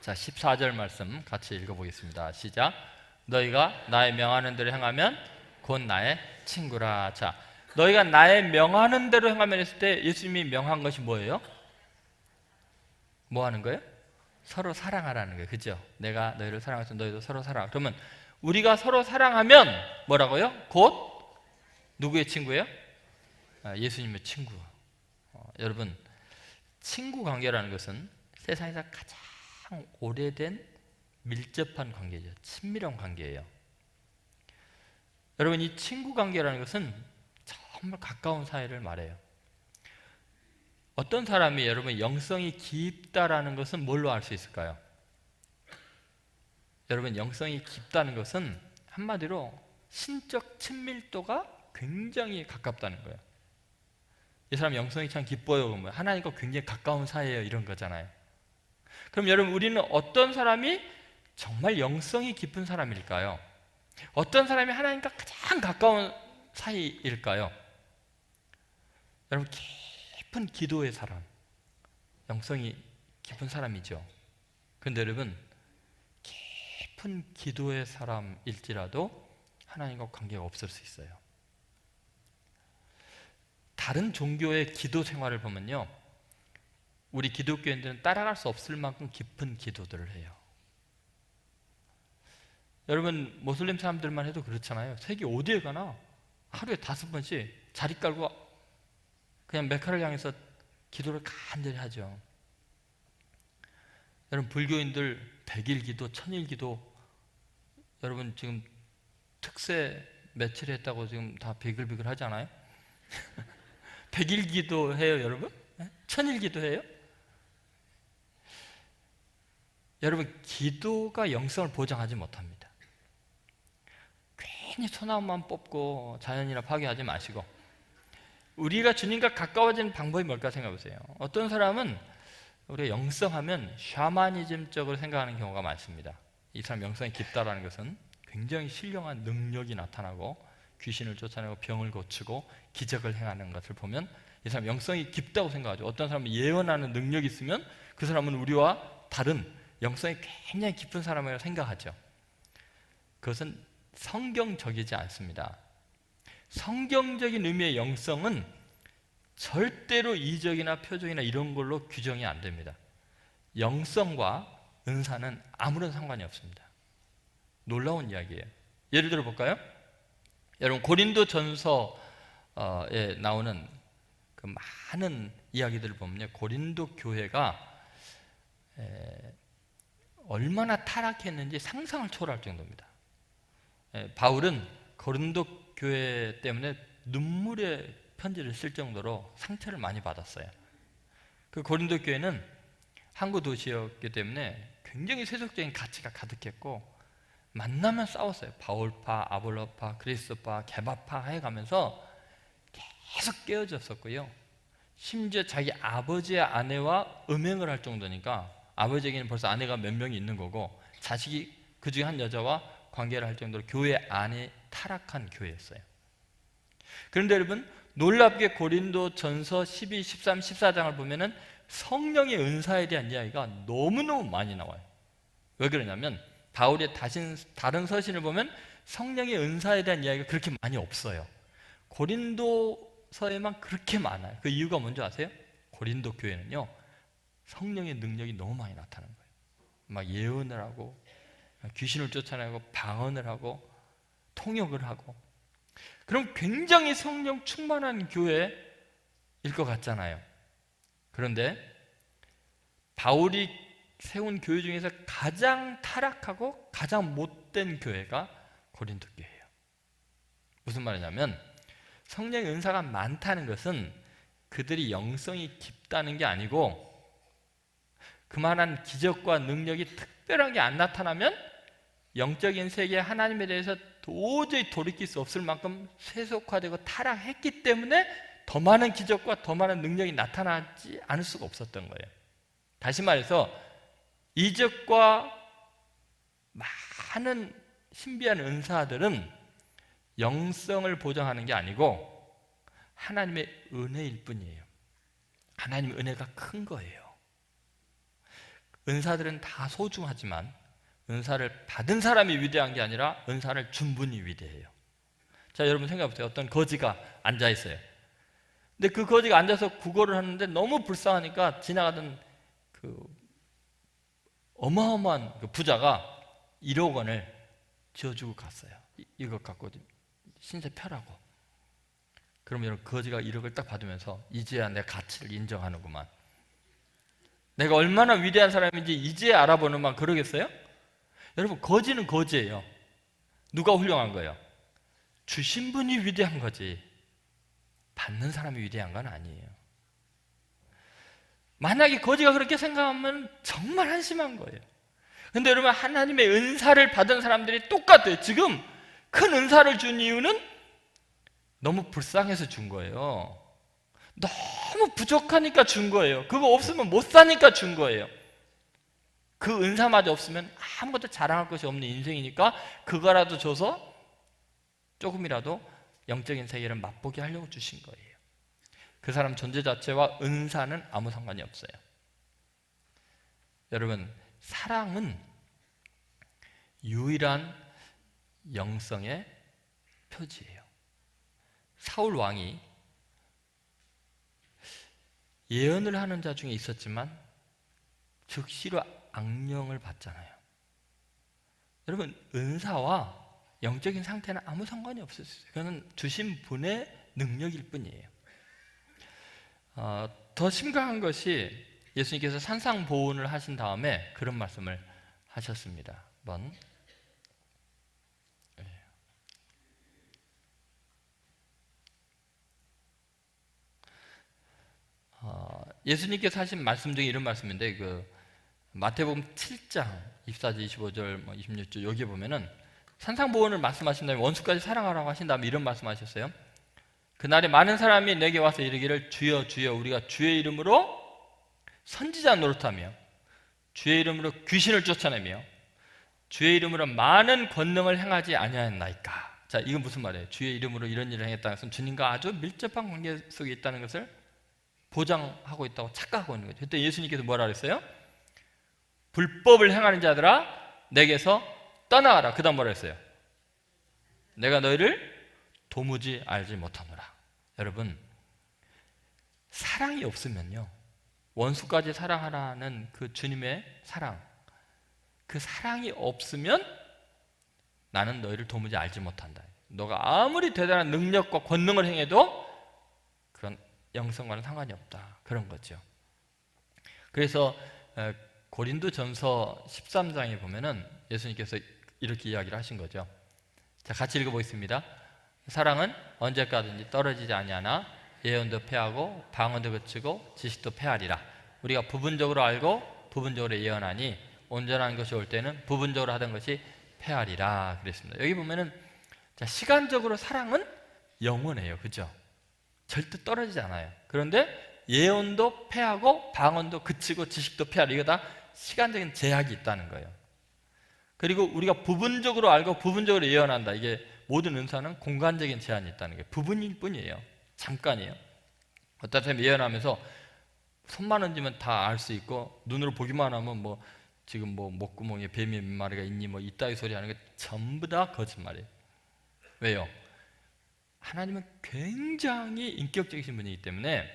자, 14절 말씀 같이 읽어보겠습니다. 시작. 너희가 나의 명하는 대로 행하면 곧 나의 친구라. 자, 너희가 나의 명하는 대로 행하면 했을 때 예수님이 명한 것이 뭐예요? 뭐 하는 거예요? 서로 사랑하라는 거예요. 그죠? 내가 너희를 사랑해서 너희도 서로 사랑하. 그러면 우리가 서로 사랑하면 뭐라고요? 곧 누구의 친구예요? 예수님의 친구. 여러분, 친구 관계라는 것은 세상에서 가장 오래된 밀접한 관계죠. 친밀한 관계예요. 여러분, 이 친구 관계라는 것은 정말 가까운 사이를 말해요. 어떤 사람이 여러분 영성이 깊다라는 것은 뭘로 알 수 있을까요? 여러분, 영성이 깊다는 것은 한마디로 신적 친밀도가 굉장히 가깝다는 거예요. 이 사람 영성이 참 깊어요. 그러면 하나님과 굉장히 가까운 사이예요. 이런 거잖아요. 그럼 여러분, 우리는 어떤 사람이 정말 영성이 깊은 사람일까요? 어떤 사람이 하나님과 가장 가까운 사이일까요? 여러분, 깊은 기도의 사람, 영성이 깊은 사람이죠. 그런데 여러분, 깊은 기도의 사람일지라도 하나님과 관계가 없을 수 있어요. 다른 종교의 기도 생활을 보면요, 우리 기독교인들은 따라갈 수 없을 만큼 깊은 기도들을 해요. 여러분, 모슬림 사람들만 해도 그렇잖아요. 세계 어디에 가나 하루에 5번씩 자리 깔고 그냥 메카를 향해서 기도를 간절히 하죠. 여러분, 불교인들 100일 기도, 1000일 기도, 여러분 지금 특세 며칠 했다고 지금 다 비글비글 하지 않아요? 100일 기도 해요, 여러분? 1000일 기도 해요? 여러분, 기도가 영성을 보장하지 못합니다. 괜히 소나무만 뽑고 자연이나 파괴하지 마시고, 우리가 주님과 가까워지는 방법이 뭘까 생각해보세요. 어떤 사람은 우리가 영성하면 샤머니즘적으로 생각하는 경우가 많습니다. 이 사람 영성이 깊다라는 것은 굉장히 신령한 능력이 나타나고 귀신을 쫓아내고 병을 고치고 기적을 행하는 것을 보면 이 사람 영성이 깊다고 생각하죠. 어떤 사람은 예언하는 능력이 있으면 그 사람은 우리와 다른 영성이 굉장히 깊은 사람이라고 생각하죠. 그것은 성경적이지 않습니다. 성경적인 의미의 영성은 절대로 이적이나 표적이나 이런 걸로 규정이 안 됩니다. 영성과 은사는 아무런 상관이 없습니다. 놀라운 이야기예요. 예를 들어 볼까요? 여러분 고린도 전서에 나오는 그 많은 이야기들을 보면요, 고린도 교회가 얼마나 타락했는지 상상을 초월할 정도입니다. 바울은 고린도 교회 때문에 눈물의 편지를 쓸 정도로 상처를 많이 받았어요. 그 고린도 교회는 항구 도시였기 때문에 굉장히 세속적인 가치가 가득했고 만나면 싸웠어요. 바울파, 아볼로파, 그리스도파, 개바파 해가면서 계속 깨어졌었고요. 심지어 자기 아버지의 아내와 음행을 할 정도니까, 아버지에게는 벌써 아내가 몇 명이 있는 거고 자식이 그 중에 한 여자와 관계를 할 정도로 교회 안에 타락한 교회였어요. 그런데 여러분, 놀랍게 고린도 전서 12, 13, 14장을 보면은 성령의 은사에 대한 이야기가 너무너무 많이 나와요. 왜 그러냐면 바울의 다른 서신을 보면 성령의 은사에 대한 이야기가 그렇게 많이 없어요. 고린도서에만 그렇게 많아요. 그 이유가 뭔지 아세요? 고린도 교회는요, 성령의 능력이 너무 많이 나타나는 거예요. 막 예언을 하고 귀신을 쫓아내고 방언을 하고 통역을 하고, 그럼 굉장히 성령 충만한 교회일 것 같잖아요. 그런데 바울이 세운 교회 중에서 가장 타락하고 가장 못된 교회가 고린도 교회예요. 무슨 말이냐면 성령의 은사가 많다는 것은 그들이 영성이 깊다는 게 아니고, 그만한 기적과 능력이 특별하게 안 나타나면 영적인 세계에 하나님에 대해서 도저히 돌이킬 수 없을 만큼 세속화되고 타락했기 때문에 더 많은 기적과 더 많은 능력이 나타나지 않을 수가 없었던 거예요. 다시 말해서 이적과 많은 신비한 은사들은 영성을 보장하는 게 아니고 하나님의 은혜일 뿐이에요. 하나님의 은혜가 큰 거예요. 은사들은 다 소중하지만 은사를 받은 사람이 위대한 게 아니라 은사를 준 분이 위대해요. 자, 여러분 생각해 보세요. 어떤 거지가 앉아 있어요. 근데 그 거지가 앉아서 구걸을 하는데 너무 불쌍하니까 지나가던 그 어마어마한 그 부자가 1억 원을 지어주고 갔어요. 이것 갖고 신세 펴라고. 그러면 여러분, 거지가 1억을 딱 받으면서 이제야 내 가치를 인정하는구만, 내가 얼마나 위대한 사람인지 이제 알아보는만 그러겠어요? 여러분, 거지는 거지예요. 누가 훌륭한 거예요? 주신 분이 위대한 거지, 받는 사람이 위대한 건 아니에요. 만약에 거지가 그렇게 생각하면 정말 한심한 거예요. 근데 여러분, 하나님의 은사를 받은 사람들이 똑같아요. 지금 큰 은사를 준 이유는 너무 불쌍해서 준 거예요. 너무 부족하니까 준 거예요. 그거 없으면 못 사니까 준 거예요. 그 은사마저 없으면 아무것도 자랑할 것이 없는 인생이니까 그거라도 줘서 조금이라도 영적인 세계를 맛보게 하려고 주신 거예요. 그 사람 존재 자체와 은사는 아무 상관이 없어요. 여러분, 사랑은 유일한 영성의 표지예요. 사울 왕이 예언을 하는 자 중에 있었지만 즉시로 악령을 받잖아요. 여러분, 은사와 영적인 상태는 아무 상관이 없었어요. 그거는 주신 분의 능력일 뿐이에요. 더 심각한 것이 예수님께서 산상보훈을 하신 다음에 그런 말씀을 하셨습니다. 한번 예수님께서 하신 말씀 중에 이런 말씀인데, 마태복음 7장 24절, 25절, 26절 여기 보면은 산상보훈을 말씀하신 다음에 원수까지 사랑하라고 하신 다음에 이런 말씀하셨어요. 그날에 많은 사람이 내게 와서 이르기를 주여 주여 우리가 주의 이름으로 선지자 노릇하며 주의 이름으로 귀신을 쫓아내며 주의 이름으로 많은 권능을 행하지 아니하였나이까. 자, 이건 무슨 말이에요? 주의 이름으로 이런 일을 행했다는 것은 주님과 아주 밀접한 관계 속에 있다는 것을 보장하고 있다고 착각하고 있는 거죠. 그때 예수님께서 뭐라 그랬어요? 불법을 행하는 자들아 내게서 떠나가라. 그 다음 뭐라 했어요? 내가 너희를 도무지 알지 못하노라. 여러분, 사랑이 없으면요, 원수까지 사랑하라는 그 주님의 사랑, 그 사랑이 없으면 나는 너희를 도무지 알지 못한다. 너가 아무리 대단한 능력과 권능을 행해도 그건 영성과는 상관이 없다, 그런 거죠. 그래서 고린도전서 13장에 보면은 예수님께서 이렇게 이야기를 하신 거죠. 자, 같이 읽어보겠습니다. 사랑은 언제까지든지 떨어지지 아니하나 예언도 패하고 방언도 그치고 지식도 패하리라. 우리가 부분적으로 알고 부분적으로 예언하니 온전한 것이 올 때는 부분적으로 하던 것이 패하리라 그랬습니다. 여기 보면은, 자, 시간적으로 사랑은 영원해요, 그죠? 절대 떨어지지 않아요. 그런데 예언도 패하고 방언도 그치고 지식도 패하리, 이거 다 시간적인 제약이 있다는 거예요. 그리고 우리가 부분적으로 알고 부분적으로 예언한다, 이게 모든 은사는 공간적인 제한이 있다는 거예요. 부분일 뿐이에요. 잠깐이에요. 어떤 사람이 예언하면서 손만 얹으면 다 알 수 있고 눈으로 보기만 하면 뭐 지금 뭐 목구멍에 뱀이 몇 마리가 있니 뭐 이따위 소리 하는 게 전부 다 거짓말이에요. 왜요? 하나님은 굉장히 인격적이신 분이기 때문에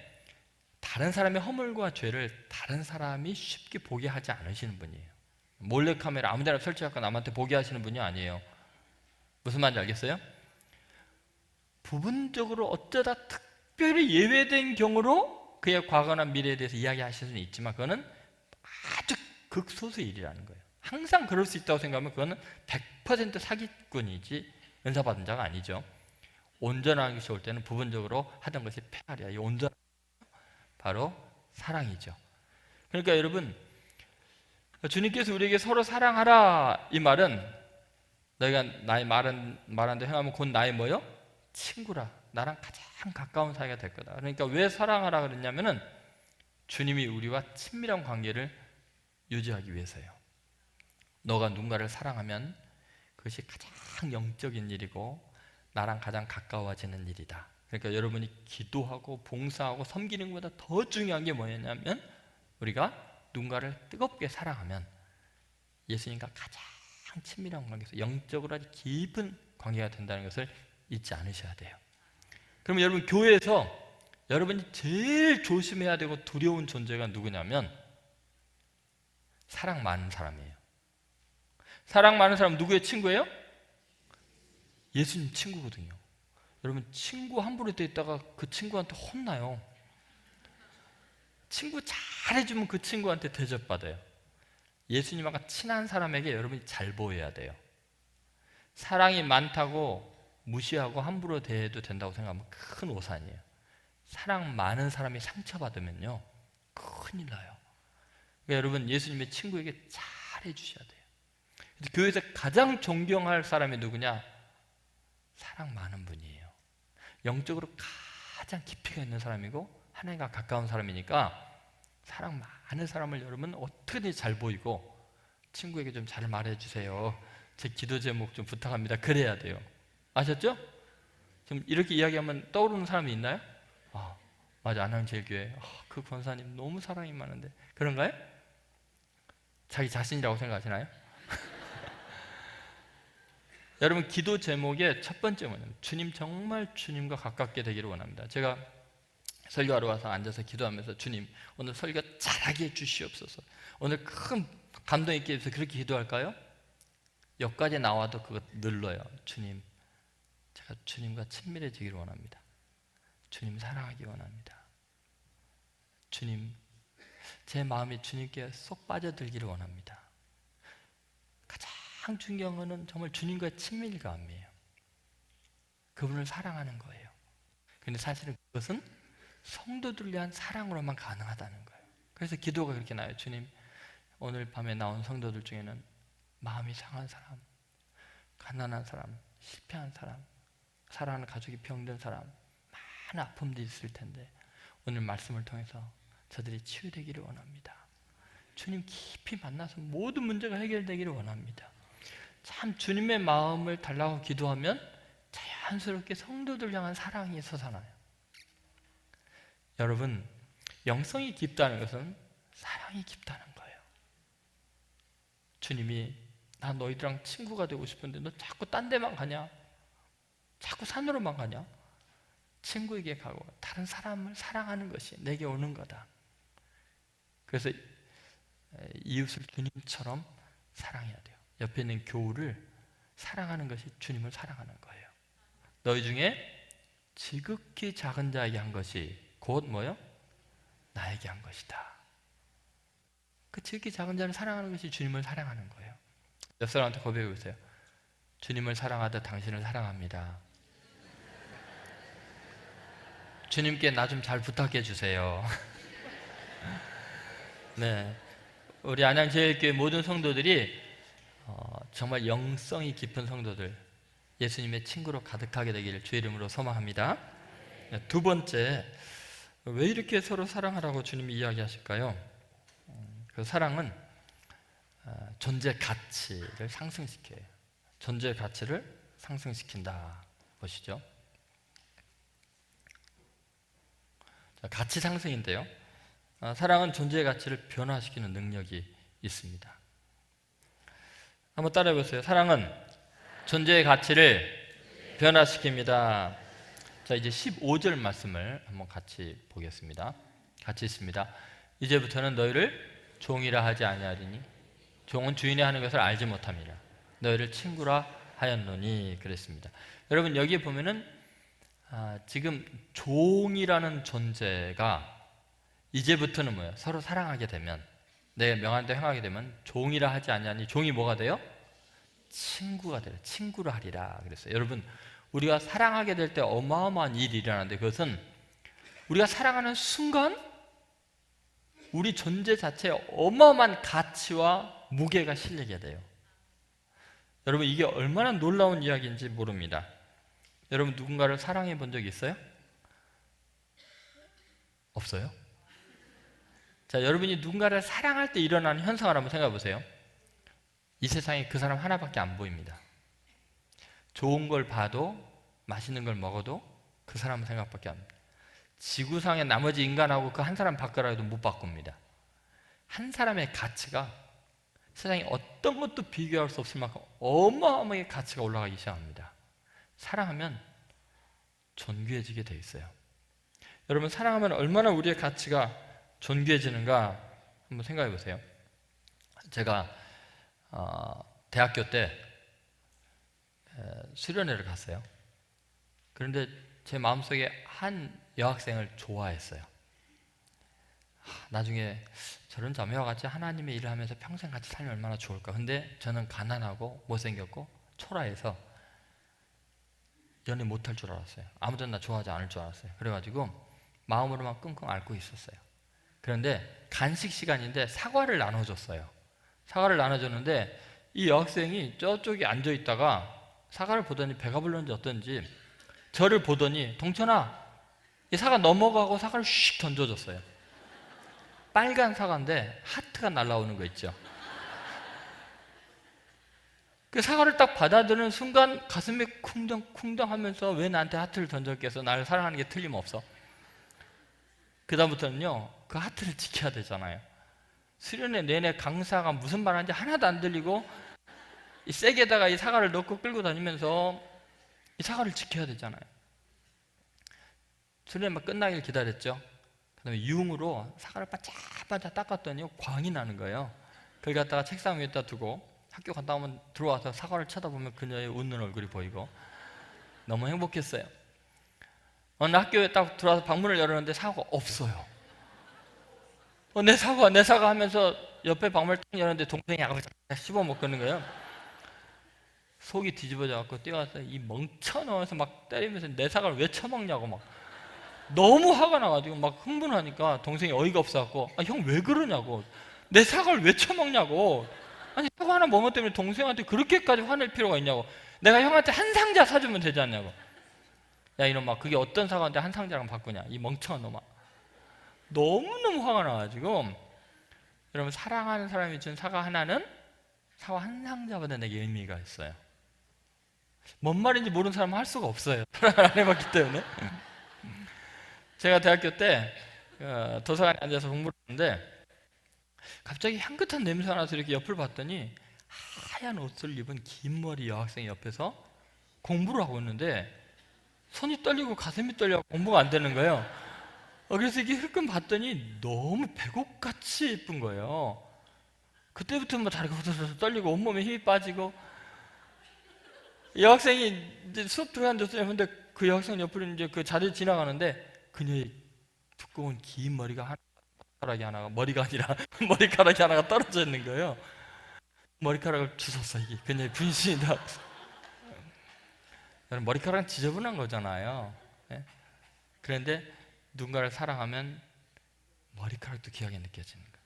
다른 사람의 허물과 죄를 다른 사람이 쉽게 보게 하지 않으시는 분이에요. 몰래카메라 아무데나 설치해서 남한테 보게 하시는 분이 아니에요. 무슨 말인지 알겠어요? 부분적으로 어쩌다 특별히 예외된 경우로 그의 과거나 미래에 대해서 이야기하실 수는 있지만 그거는 아주 극소수의 일이라는 거예요. 항상 그럴 수 있다고 생각하면 그거는 100% 사기꾼이지 은사받은 자가 아니죠. 온전한 것이 올 때는 부분적으로 하던 것이 폐하리야. 이 온전한 바로 사랑이죠. 그러니까 여러분, 주님께서 우리에게 서로 사랑하라 이 말은, 너희가 나의 말한대 행하면 곧 나의 뭐요? 친구라. 나랑 가장 가까운 사이가 될 거다. 그러니까 왜 사랑하라 그랬냐면은 주님이 우리와 친밀한 관계를 유지하기 위해서요. 너가 누군가를 사랑하면 그것이 가장 영적인 일이고 나랑 가장 가까워지는 일이다. 그러니까 여러분이 기도하고 봉사하고 섬기는 것보다 더 중요한 게 뭐냐면 우리가 누군가를 뜨겁게 사랑하면 예수님과 가장 친밀한 관계에서 영적으로 아주 깊은 관계가 된다는 것을 잊지 않으셔야 돼요. 그러면 여러분, 교회에서 여러분이 제일 조심해야 되고 두려운 존재가 누구냐면 사랑 많은 사람이에요. 사랑 많은 사람 누구의 친구예요? 예수님 친구거든요. 여러분, 친구 함부로 돼 있다가 그 친구한테 혼나요. 친구 잘해주면 그 친구한테 대접받아요. 예수님과 친한 사람에게 여러분이 잘 보여야 돼요. 사랑이 많다고 무시하고 함부로 대해도 된다고 생각하면 큰 오산이에요. 사랑 많은 사람이 상처받으면요 큰일 나요. 그러니까 여러분, 예수님의 친구에게 잘해 주셔야 돼요. 교회에서 가장 존경할 사람이 누구냐? 사랑 많은 분이에요. 영적으로 가장 깊이가 있는 사람이고 하나님과 가까운 사람이니까 사랑 많은 사람을 여러분 어떻게든지 잘 보이고 친구에게 좀 잘 말해주세요. 제 기도 제목 좀 부탁합니다. 그래야 돼요. 아셨죠? 지금 이렇게 이야기하면 떠오르는 사람이 있나요? 아, 맞아, 안양제일교회 그 권사님 너무 사랑이 많은데. 그런가요? 자기 자신이라고 생각하시나요? 여러분, 기도 제목의 첫 번째 뭐냐면 주님, 정말 주님과 가깝게 되기를 원합니다. 제가 설교하러 와서 앉아서 기도하면서 주님, 오늘 설교 잘하게 해주시옵소서. 오늘 큰 감동 있게 해서 그렇게 기도할까요? 여기까지 나와도 그거 늘러요. 주님, 제가 주님과 친밀해지기를 원합니다. 주님 사랑하기 원합니다. 주님, 제 마음이 주님께 쏙 빠져들기를 원합니다. 가장 중요한 것은 정말 주님과의 친밀감이에요. 그분을 사랑하는 거예요. 근데 사실은 그것은 성도들을 위한 사랑으로만 가능하다는 거예요. 그래서 기도가 그렇게 나와요. 주님, 오늘 밤에 나온 성도들 중에는 마음이 상한 사람, 가난한 사람, 실패한 사람, 사랑하는 가족이 병든 사람, 많은 아픔들이 있을 텐데 오늘 말씀을 통해서 저들이 치유되기를 원합니다. 주님 깊이 만나서 모든 문제가 해결되기를 원합니다. 참 주님의 마음을 달라고 기도하면 자연스럽게 성도들 향한 사랑이 솟아나요. 여러분, 영성이 깊다는 것은 사랑이 깊다는 거예요. 주님이 나 너희들랑 친구가 되고 싶은데 너 자꾸 딴 데만 가냐? 자꾸 산으로만 가냐? 친구에게 가고 다른 사람을 사랑하는 것이 내게 오는 거다. 그래서 이웃을 주님처럼 사랑해야 돼요. 옆에 있는 교우를 사랑하는 것이 주님을 사랑하는 거예요. 너희 중에 지극히 작은 자에게 한 것이 곧 뭐요? 나에게 한 것이다. 그 지극히 작은 자를 사랑하는 것이 주님을 사랑하는 거예요. 옆 사람한테 고백해 보세요. 주님을 사랑하듯 당신을 사랑합니다. 주님께 나 좀 잘 부탁해 주세요. 네, 우리 안양제일교회 모든 성도들이 정말 영성이 깊은 성도들, 예수님의 친구로 가득하게 되기를 주의 이름으로 소망합니다. 네, 두 번째, 왜 이렇게 서로 사랑하라고 주님이 이야기하실까요? 그 사랑은 존재 가치를 상승시켜요. 존재 가치를 상승시킨다 보시죠. 자, 가치 상승인데요. 사랑은 존재의 가치를 변화시키는 능력이 있습니다. 한번 따라해 보세요. 사랑은 존재의 가치를 변화시킵니다. 자, 이제 15절 말씀을 한번 같이 보겠습니다. 같이 있습니다. 이제부터는 너희를 종이라 하지 아니하리니 종은 주인이 하는 것을 알지 못함이라. 너희를 친구라 하였노니 그랬습니다. 여러분 여기에 보면은 지금 종이라는 존재가 이제부터는 뭐예요? 서로 사랑하게 되면, 내가 명한 대 행하게 되면 종이라 하지 아니하니 종이 뭐가 돼요? 친구가 돼요. 친구를 하리라 그랬어요. 여러분 우리가 사랑하게 될 때 어마어마한 일이 일어나는데, 그것은 우리가 사랑하는 순간 우리 존재 자체에 어마어마한 가치와 무게가 실리게 돼요. 여러분 이게 얼마나 놀라운 이야기인지 모릅니다. 여러분 누군가를 사랑해 본 적이 있어요? 없어요? 자, 여러분이 누군가를 사랑할 때 일어나는 현상을 한번 생각해 보세요. 이 세상에 그 사람 하나밖에 안 보입니다. 좋은 걸 봐도, 맛있는 걸 먹어도 그 사람 생각밖에 안 납니다. 지구상의 나머지 인간하고 그 한 사람 바꾸라도 못 바꿉니다. 한 사람의 가치가 세상에 어떤 것도 비교할 수 없을 만큼 어마어마하게 가치가 올라가기 시작합니다. 사랑하면 존귀해지게 돼 있어요. 여러분 사랑하면 얼마나 우리의 가치가 존귀해지는가 한번 생각해 보세요. 제가 대학교 때 수련회를 갔어요. 그런데 제 마음속에 한 여학생을 좋아했어요. 나중에 저런 자매와 같이 하나님의 일을 하면서 평생 같이 살면 얼마나 좋을까. 근데 저는 가난하고 못생겼고 초라해서 연애 못할 줄 알았어요. 아무도 나 좋아하지 않을 줄 알았어요. 그래가지고 마음으로만 끙끙 앓고 있었어요. 그런데 간식 시간인데 사과를 나눠줬어요. 사과를 나눠줬는데 이 여학생이 저쪽에 앉아있다가 사과를 보더니 배가 불렀는지 어떤지 저를 보더니 동천아 이 사과 넘어가고 사과를 슉 던져줬어요. 빨간 사과인데 하트가 날라오는 거 있죠. 그 사과를 딱 받아들이는 순간 가슴이 쿵덩쿵덩 하면서 왜 나한테 하트를 던졌겠어? 나를 사랑하는 게 틀림없어. 그 다음부터는요 그 하트를 지켜야 되잖아요. 수련회 내내 강사가 무슨 말 하는지 하나도 안 들리고 이 쐐기에다가 이 사과를 넣고 끌고 다니면서 이 사과를 지켜야 되잖아요. 수련회 막 끝나길 기다렸죠. 그 다음에 유흥으로 사과를 바짝바짝 닦았더니 광이 나는 거예요. 그걸 갖다가 책상 위에다 두고 학교 갔다 오면 들어와서 사과를 쳐다보면 그녀의 웃는 얼굴이 보이고 너무 행복했어요. 어느 학교에 딱 들어와서 방문을 열었는데 사과가 없어요. 내 사과 하면서 옆에 방문을 딱 열었는데 동생이 약을 씹어 먹는 거예요. 속이 뒤집어져 갖고 뛰어와서 이 멍청하면서 막 때리면서 내 사과를 왜 처먹냐고 막 너무 화가 나가지고 막 흥분하니까 동생이 어이가 없어갖고 형 왜 그러냐고, 내 사과를 왜 처먹냐고, 아니 사과 하나 먹은 것 때문에 동생한테 그렇게까지 화낼 필요가 있냐고, 내가 형한테 한 상자 사주면 되지 않냐고. 야 이놈아 그게 어떤 사과인데 한 상자랑 바꾸냐 이 멍청한 놈아. 너무너무 화가 나가지고 여러분 사랑하는 사람이 준 사과 하나는 사과 한 상자보다 내게 의미가 있어요. 뭔 말인지 모르는 사람은 할 수가 없어요. 사랑을 안 해봤기 때문에. 제가 대학교 때 도서관에 앉아서 공부를 했는데 갑자기 향긋한 냄새가 나서 이렇게 옆을 봤더니 하얀 옷을 입은 긴 머리 여학생이 옆에서 공부를 하고 있는데 손이 떨리고 가슴이 떨려 공부가 안 되는 거예요. 그래서 이게 흘끔 봤더니 너무 배꼽같이 예쁜 거예요. 그때부터 뭐 다리가 후들후들 떨리고 온몸에 힘이 빠지고, 이 여학생이 이제 수업 들어간댔어요. 근데 그 여학생 옆으로 이제 그 자리에 지나가는데 그녀의 두꺼운 긴 머리가 머리카락이 하나가, 머리가 아니라 머리카락이 하나가 떨어져 있는 거예요. 머리카락을 주웠어. 이게 그녀의 분신이다. 머리카락은 지저분한 거잖아요. 예? 그런데 누군가를 사랑하면 머리카락도 귀하게 느껴지는 거예요.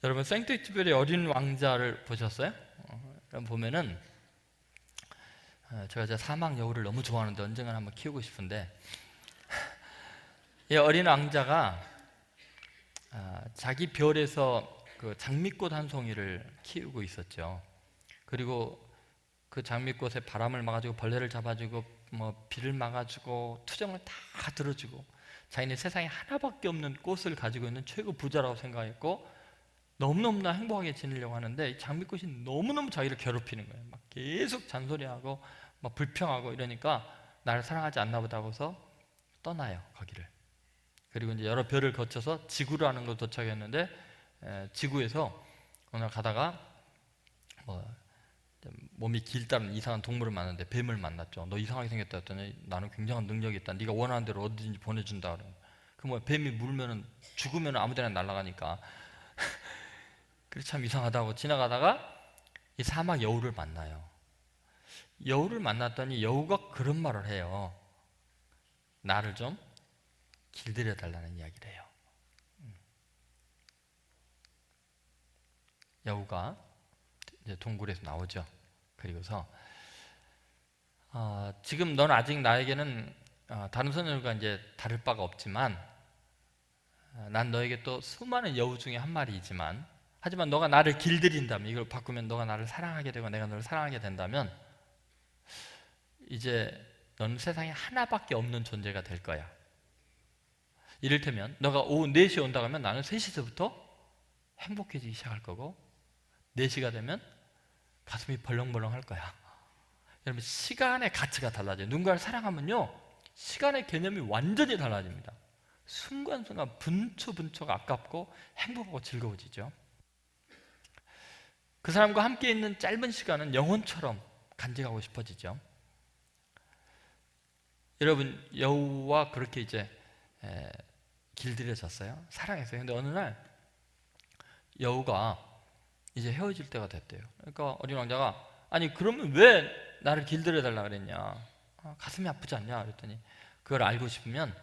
여러분, 생트엑쥐페리의 어린 왕자를 보셨어요? 보면은 제가 사막 여우를 너무 좋아하는데 언젠가 한번 키우고 싶은데, 이 어린 왕자가 자기 별에서 그 장미꽃 한 송이를 키우고 있었죠. 그리고 그 장미꽃에 바람을 막아주고 벌레를 잡아주고 뭐 비를 막아주고 투정을 다 들어주고, 자기는 세상에 하나밖에 없는 꽃을 가지고 있는 최고 부자라고 생각했고 너무너무나 행복하게 지내려고 하는데, 이 장미꽃이 너무너무 자기를 괴롭히는 거예요. 막 계속 잔소리하고 막 불평하고 이러니까 나를 사랑하지 않나 보다 하고서 떠나요, 거기를. 그리고 이제 여러 별을 거쳐서 지구라는 곳 도착했는데, 지구에서 오늘 가다가 몸이 길다는 이상한 동물을 만났는데 뱀을 만났죠. 너 이상하게 생겼다 했더니 나는 굉장한 능력이 있다. 네가 원하는 대로 어디든지 보내준다. 그 뭐 뱀이 물면은 죽으면 아무데나 날아가니까 그래 참 이상하다고 지나가다가 이 사막 여우를 만나요. 여우를 만났더니 여우가 그런 말을 해요. 나를 좀 길들여 달라는 이야기를 해요. 여우가 이제 동굴에서 나오죠. 그리고서 지금 넌 아직 나에게는 다른 소녀들과 이제 다를 바가 없지만, 난 너에게 또 수많은 여우 중에 한 마리이지만, 하지만 너가 나를 길들인다면, 이걸 바꾸면 너가 나를 사랑하게 되고 내가 너를 사랑하게 된다면 이제 너는 세상에 하나밖에 없는 존재가 될 거야. 이를테면 너가 오후 4시에 온다고 하면 나는 3시서부터 행복해지기 시작할 거고, 4시가 되면 가슴이 벌렁벌렁 할 거야. 여러분, 시간의 가치가 달라져요. 누군가를 사랑하면요, 시간의 개념이 완전히 달라집니다. 순간순간 분초분초가 아깝고 행복하고 즐거워지죠. 그 사람과 함께 있는 짧은 시간은 영혼처럼 간직하고 싶어지죠. 여러분, 여우와 그렇게 이제 길들여졌어요. 사랑했어요. 근데 어느 날 여우가 이제 헤어질 때가 됐대요. 그러니까 어린 왕자가, 아니 그러면 왜 나를 길들여 달라 그랬냐, 가슴이 아프지 않냐 그랬더니, 그걸 알고 싶으면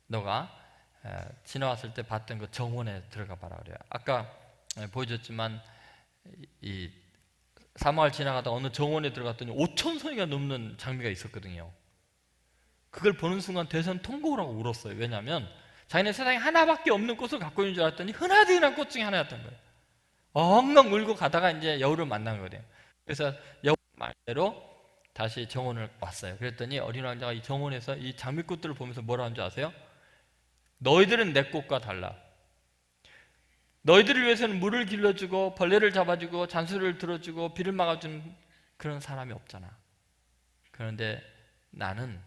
너가 지나왔을 때 봤던 그 정원에 들어가 봐라 그래요. 아까 보여줬지만 이 사막을 지나가다 어느 정원에 들어갔더니 5천 송이가 넘는 장미가 있었거든요. 그걸 보는 순간 대성통곡을 하고 울었어요. 왜냐하면 자기네 세상에 하나밖에 없는 꽃을 갖고 있는 줄 알았더니 흔하디흔한 꽃 중에 하나였던 거예요. 엉엉 울고 가다가 이제 여우를 만난 거예요. 그래서 여우 말대로 다시 정원을 왔어요. 그랬더니 어린 왕자가 이 정원에서 이 장미꽃들을 보면서 뭐라 하는 줄 아세요? 너희들은 내 꽃과 달라. 너희들을 위해서는 물을 길러주고 벌레를 잡아주고 잔소리를 들어주고 비를 막아주는 그런 사람이 없잖아. 그런데 나는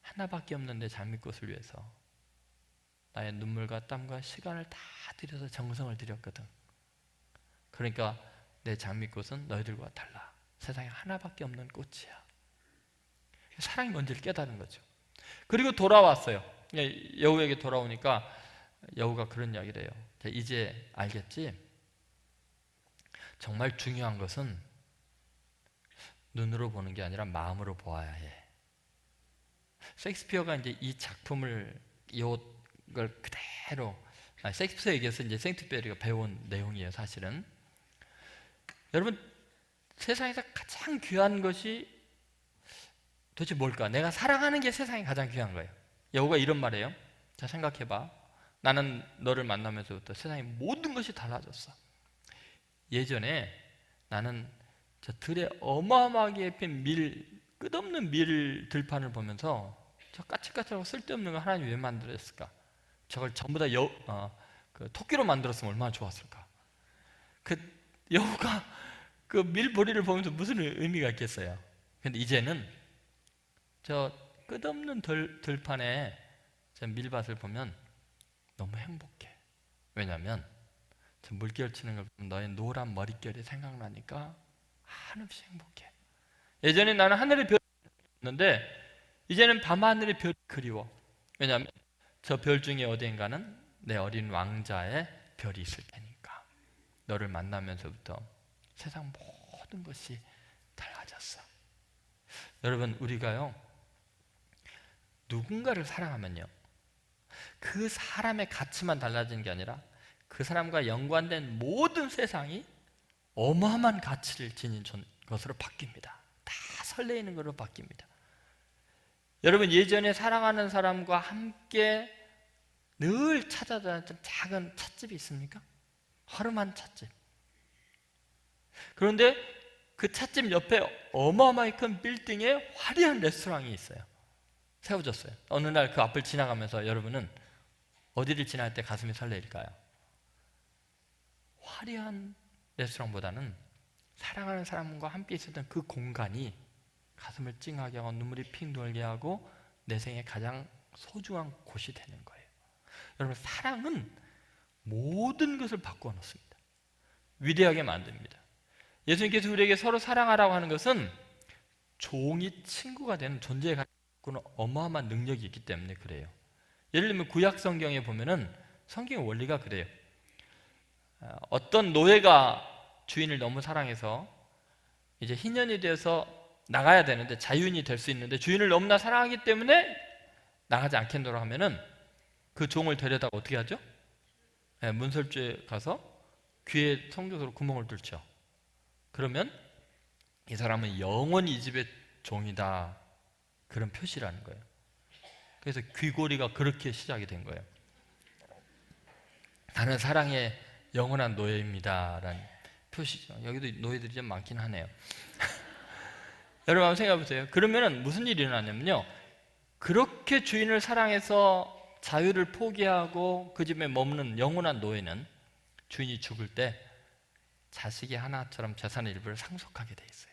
하나밖에 없는 내 장미꽃을 위해서 나의 눈물과 땀과 시간을 다 들여서 정성을 들였거든. 그러니까 내 장미꽃은 너희들과 달라. 세상에 하나밖에 없는 꽃이야. 사랑이 뭔지를 깨달은 거죠. 그리고 돌아왔어요. 여우에게 돌아오니까 여우가 그런 이야기를 해요. 이제 알겠지? 정말 중요한 것은 눈으로 보는 게 아니라 마음으로 보아야 해. 셰익스피어가 이제 이 작품을, 이걸 그대로, 셰익스피어에게서 이제 생트베리가 배운 내용이에요, 사실은. 여러분, 세상에서 가장 귀한 것이 도대체 뭘까? 내가 사랑하는 게 세상에 가장 귀한 거예요. 여우가 이런 말이에요. 자, 생각해봐. 나는 너를 만나면서부터 세상의 모든 것이 달라졌어. 예전에 나는 저 들에 어마어마하게 핀 끝없는 밀 들판을 보면서 저 까칠까칠하고 쓸데없는 걸 하나님이 왜 만들었을까? 저걸 전부 다 그 토끼로 만들었으면 얼마나 좋았을까? 그 여우가 그 밀보리를 보면서 무슨 의미가 있겠어요? 근데 이제는 저 끝없는 들판에 저 밀밭을 보면 너무 행복해. 왜냐하면 저 물결 치는 걸 보면 너의 노란 머릿결이 생각나니까 한없이 행복해. 예전에 나는 하늘의 별이 있는데 이제는 밤하늘의 별이 그리워. 왜냐하면 저 별 중에 어디인가는 내 어린 왕자의 별이 있을 테니까. 너를 만나면서부터 세상 모든 것이 달라졌어. 여러분, 우리가요 누군가를 사랑하면요 그 사람의 가치만 달라지는 게 아니라 그 사람과 연관된 모든 세상이 어마어마한 가치를 지닌 것으로 바뀝니다. 다 설레이는 것으로 바뀝니다. 여러분, 예전에 사랑하는 사람과 함께 늘 찾아다녔던 작은 찻집이 있습니까? 허름한 찻집. 그런데 그 찻집 옆에 어마어마하게 큰 빌딩에 화려한 레스토랑이 있어요. 세워졌어요. 어느 날 그 앞을 지나가면서 여러분은 어디를 지날 때 가슴이 설레일까요? 화려한 레스토랑보다는 사랑하는 사람과 함께 있었던 그 공간이 가슴을 찡하게 하고 눈물이 핑 돌게 하고 내 생의 가장 소중한 곳이 되는 거예요. 여러분, 사랑은 모든 것을 바꾸어 놓습니다. 위대하게 만듭니다. 예수님께서 우리에게 서로 사랑하라고 하는 것은 종이 친구가 되는 존재에 갖고는 어마어마한 능력이 있기 때문에 그래요. 예를 들면 구약 성경에 보면은 성경의 원리가 그래요. 어떤 노예가 주인을 너무 사랑해서 이제 희년이 되어서 나가야 되는데 자유인이 될 수 있는데 주인을 너무나 사랑하기 때문에 나가지 않겠노라 하면은 그 종을 데려다가 어떻게 하죠? 문설주에 가서 귀에 성교서로 구멍을 뚫죠. 그러면 이 사람은 영원히 이 집의 종이다, 그런 표시라는 거예요. 그래서 귀고리가 그렇게 시작이 된 거예요. 나는 사랑의 영원한 노예입니다 라는 표시죠. 여기도 노예들이 좀 많긴 하네요. 여러분 한번 생각해 보세요. 그러면 무슨 일이 일어나냐면요, 그렇게 주인을 사랑해서 자유를 포기하고 그 집에 머무는 영원한 노예는 주인이 죽을 때 자식이 하나처럼 재산의 일부를 상속하게 돼 있어요.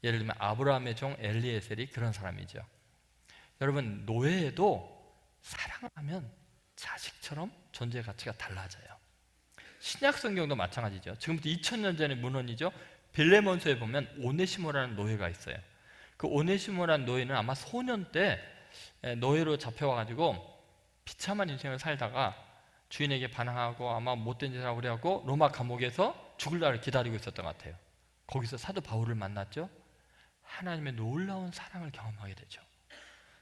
예를 들면 아브라함의 종 엘리에셀이 그런 사람이죠. 여러분, 노예에도 사랑하면 자식처럼 존재의 가치가 달라져요. 신약 성경도 마찬가지죠. 지금부터 2000년 전의 문헌이죠. 빌레몬서에 보면 오네시모라는 노예가 있어요. 그 오네시모라는 노예는 아마 소년 때 노예로 잡혀와가지고 비참한 인생을 살다가 주인에게 반항하고 아마 못된 짓을 하고 그래갖고 로마 감옥에서 죽을 날을 기다리고 있었던 것 같아요. 거기서 사도 바울을 만났죠. 하나님의 놀라운 사랑을 경험하게 되죠.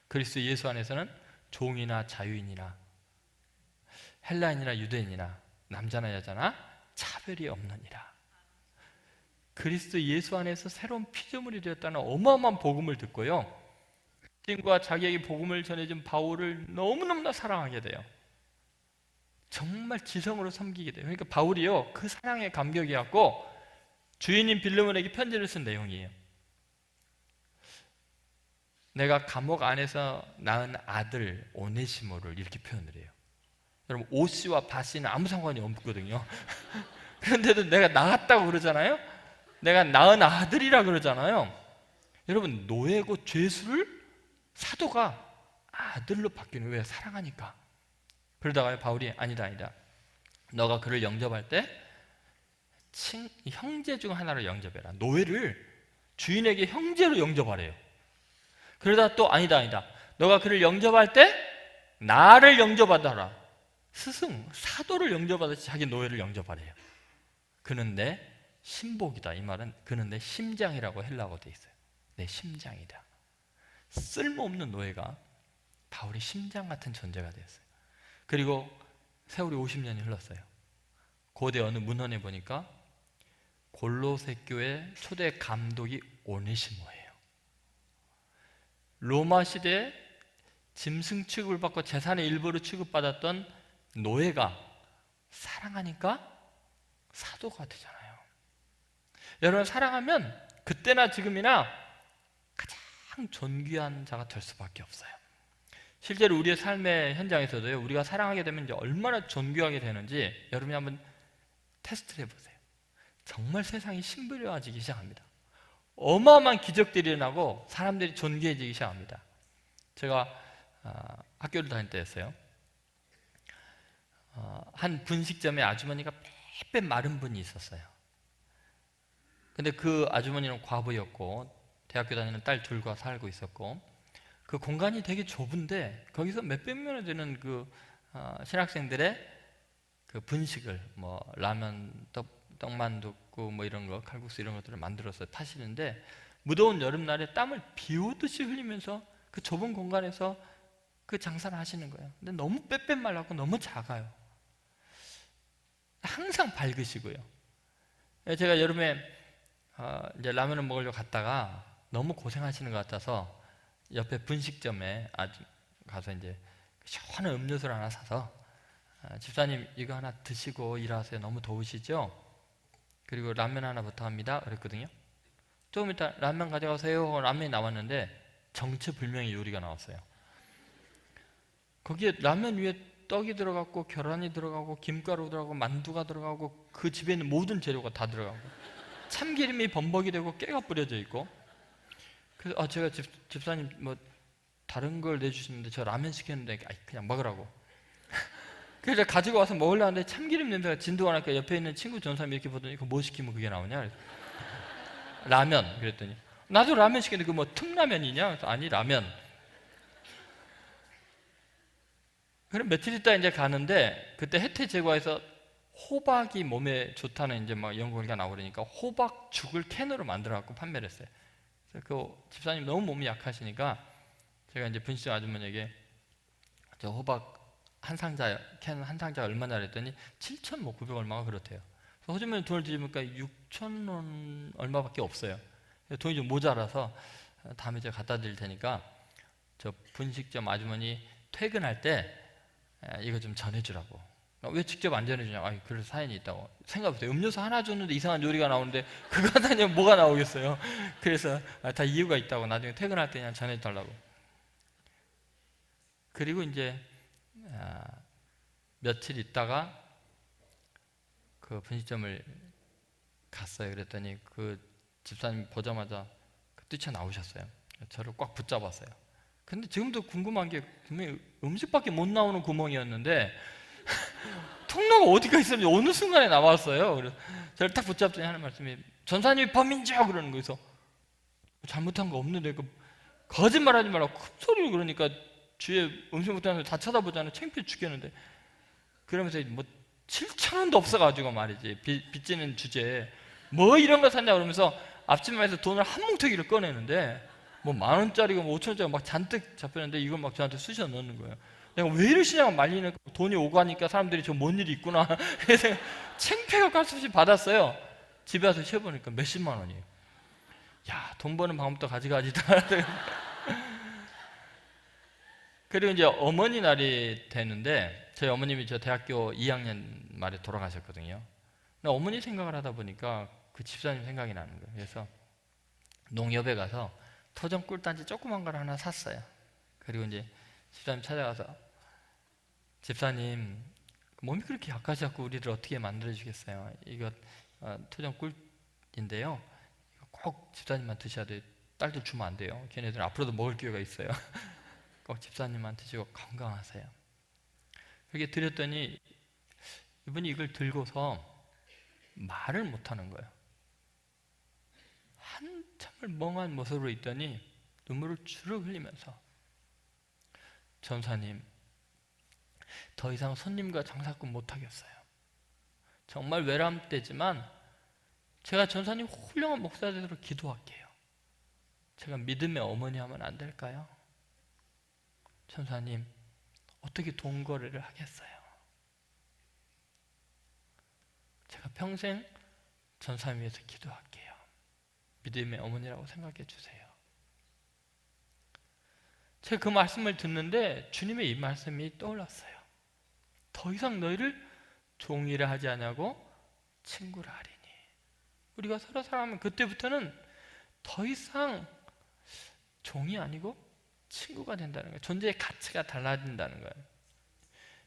그리스도 예수 안에서는 종이나 자유인이나 헬라인이나 유대인이나 남자나 여자나 차별이 없느니라. 그리스도 예수 안에서 새로운 피조물이 되었다는 어마어마한 복음을 듣고요, 주인과 자기에게 복음을 전해준 바울을 너무너무나 사랑하게 돼요. 정말 지성으로 섬기게 돼요. 그러니까 바울이요 그 사랑에 감격이 갖고 주인인 빌레몬에게 편지를 쓴 내용이에요. 내가 감옥 안에서 낳은 아들 오네시모를 이렇게 표현을 해요. 여러분, 오씨와 바씨는 아무 상관이 없거든요. 그런데도 내가 낳았다고 그러잖아요. 내가 낳은 아들이라 그러잖아요. 여러분, 노예고 죄수를 사도가 아들로 바뀌는, 왜? 사랑하니까. 그러다가 바울이 아니다 너가 그를 영접할 때 형제 중 하나로 영접해라. 노예를 주인에게 형제로 영접하래요. 그러다 또 아니다 너가 그를 영접할 때 나를 영접하더라. 스승, 사도를 영접하듯이 자기 노예를 영접하래요. 그는 내 신복이다. 이 말은 그는 내 심장이라고 헬라어로 돼 있어요. 내 심장이다. 쓸모없는 노예가 바울의 심장 같은 존재가 되었어요. 그리고 세월이 50년이 흘렀어요. 고대 어느 문헌에 보니까 골로새 교회 초대 감독이 오네시모예요. 로마 시대에 짐승 취급을 받고 재산의 일부를 취급받았던 노예가 사랑하니까 사도가 되잖아요. 여러분, 사랑하면 그때나 지금이나 가장 존귀한 자가 될 수밖에 없어요. 실제로 우리의 삶의 현장에서도요, 우리가 사랑하게 되면 이제 얼마나 존귀하게 되는지 여러분이 한번 테스트를 해보세요. 정말 세상이 신비로워지기 시작합니다. 어마어마한 기적들이 일어나고 사람들이 존귀해지기 시작합니다. 제가 학교를 다닐 때였어요. 한 분식점에 아주머니가 빼빼 마른 분이 있었어요. 근데 그 아주머니는 과부였고 대학교 다니는 딸 둘과 살고 있었고, 그 공간이 되게 좁은데 거기서 몇백 명이 되는 그 신학생들의 그 분식을 뭐 라면, 떡만둣국 뭐 이런 거, 칼국수 이런 것들을 만들어서 파시는데, 무더운 여름날에 땀을 비 오듯이 흘리면서 그 좁은 공간에서 그 장사를 하시는 거예요. 근데 너무 빼빼 말랐고 너무 작아요. 항상 밝으시고요. 제가 여름에 이제 라면을 먹으려고 갔다가 너무 고생하시는 것 같아서 옆에 분식점에 가서 이제 시원한 음료수를 하나 사서, 집사님 이거 하나 드시고 일하세요. 너무 더우시죠? 그리고 라면 하나 부탁합니다. 그랬거든요. 조금 이따 라면 가져가세요 하고 라면이 나왔는데 정체불명의 요리가 나왔어요. 거기에 라면 위에 떡이 들어갔고 계란이 들어가고 김가루 들어가고 만두가 들어가고 그 집에 있는 모든 재료가 다 들어가고 참기름이 범벅이 되고 깨가 뿌려져 있고, 그래서 제가 집사님 뭐 다른 걸 내주시는데 저 라면 시켰는데 그냥 먹으라고. 그래서 가지고 와서 먹으려고 하는데 참기름 냄새가 진도가 나니까 옆에 있는 친구 전사님이 이렇게 보더니 그거 뭐 시키면 그게 나오냐? 그래서 라면. 그랬더니 나도 라면 시켰는데 그 뭐 특라면이냐? 그래서 아니 라면. 그럼 며칠 있다 이제 가는데 그때 해태 제과에서 호박이 몸에 좋다는 이제 막 연구가 나오니까 호박죽을 캔으로 만들어 갖고 판매를 했어요. 그래서 그 집사님 너무 몸이 약하시니까 제가 이제 분식점 아주머니에게 저 호박 캔 한 상자 얼마냐 그랬더니 7,900 얼마가 그렇대요. 그래서 호주머니 돈을 뒤집으니까 6,000원 얼마밖에 없어요. 돈이 좀 모자라서 다음에 제가 갖다 드릴 테니까 저 분식점 아주머니 퇴근할 때 이거 좀 전해주라고. 왜 직접 안 전해주냐? 그래서 사연이 있다고. 생각해보세요. 음료수 하나 줬는데 이상한 요리가 나오는데 그거 하다 면 뭐가 나오겠어요? 그래서 다 이유가 있다고. 나중에 퇴근할 때 그냥 전해달라고. 그리고 이제 며칠 있다가 그 분식점을 갔어요. 그랬더니 그 집사님 보자마자 뛰쳐나오셨어요. 저를 꽉 붙잡았어요. 근데 지금도 궁금한 게 분명히 음식밖에 못 나오는 구멍이었는데 통로가 어디가 있었는지 어느 순간에 나왔어요. 그래서 저를 딱 붙잡더니 하는 말씀이 전사님이 범인이죠 그러는 거예요. 그래서 잘못한 거 없는데 거짓말하지 말라고 큰 소리로 그러니까 주위에 음식 못하는 다 쳐다보잖아요. 창피해 죽겠는데. 그러면서 뭐 7,000원도 없어가지고 말이지, 빚지는 주제에 뭐 이런 거 샀냐 그러면서 앞치마에서 돈을 한 뭉텅이를 꺼내는데 뭐 10,000원짜리고 뭐 5,000원짜리 막 잔뜩 잡혔는데 이걸 막 저한테 쑤셔 넣는 거예요. 내가 왜 이러시냐고 말리니까 돈이 오가니까 사람들이 저 뭔 일이 있구나. 그래서 창피해가 갈 수 없이 받았어요. 집에 와서 세어보니까 몇십만 원이에요. 야, 돈 버는 방법도 가지가지다. 그리고 이제 어머니 날이 되는데 저희 어머님이 저 대학교 2학년 말에 돌아가셨거든요. 근데 어머니 생각을 하다 보니까 그 집사님 생각이 나는 거예요. 그래서 농협에 가서 토종 꿀단지 조그만 걸 하나 샀어요. 그리고 이제 집사님 찾아가서 집사님 몸이 그렇게 약하셔서 우리를 어떻게 만들어 주겠어요? 이거 토종 꿀인데요. 이거 꼭 집사님만 드셔야 돼요. 딸들 주면 안 돼요. 걔네들 앞으로도 먹을 기회가 있어요. 꼭 집사님만 드시고 건강하세요. 그렇게 드렸더니 이분이 이걸 들고서 말을 못하는 거예요. 한참을 멍한 모습으로 있더니 눈물을 주르륵 흘리면서 전사님, 더 이상 손님과 장사꾼 못하겠어요. 정말 외람 때지만 제가 전사님 훌륭한 목사대로 기도할게요. 제가 믿음의 어머니 하면 안 될까요? 전사님, 어떻게 돈 거래를 하겠어요? 제가 평생 전사님 위해서 기도할게요. 믿음의 어머니라고 생각해 주세요. 제가 그 말씀을 듣는데 주님의 이 말씀이 떠올랐어요. 더 이상 너희를 종이라 하지 않냐고 친구라 하리니. 우리가 서로 사랑하면 그때부터는 더 이상 종이 아니고 친구가 된다는 거예요. 존재의 가치가 달라진다는 거예요.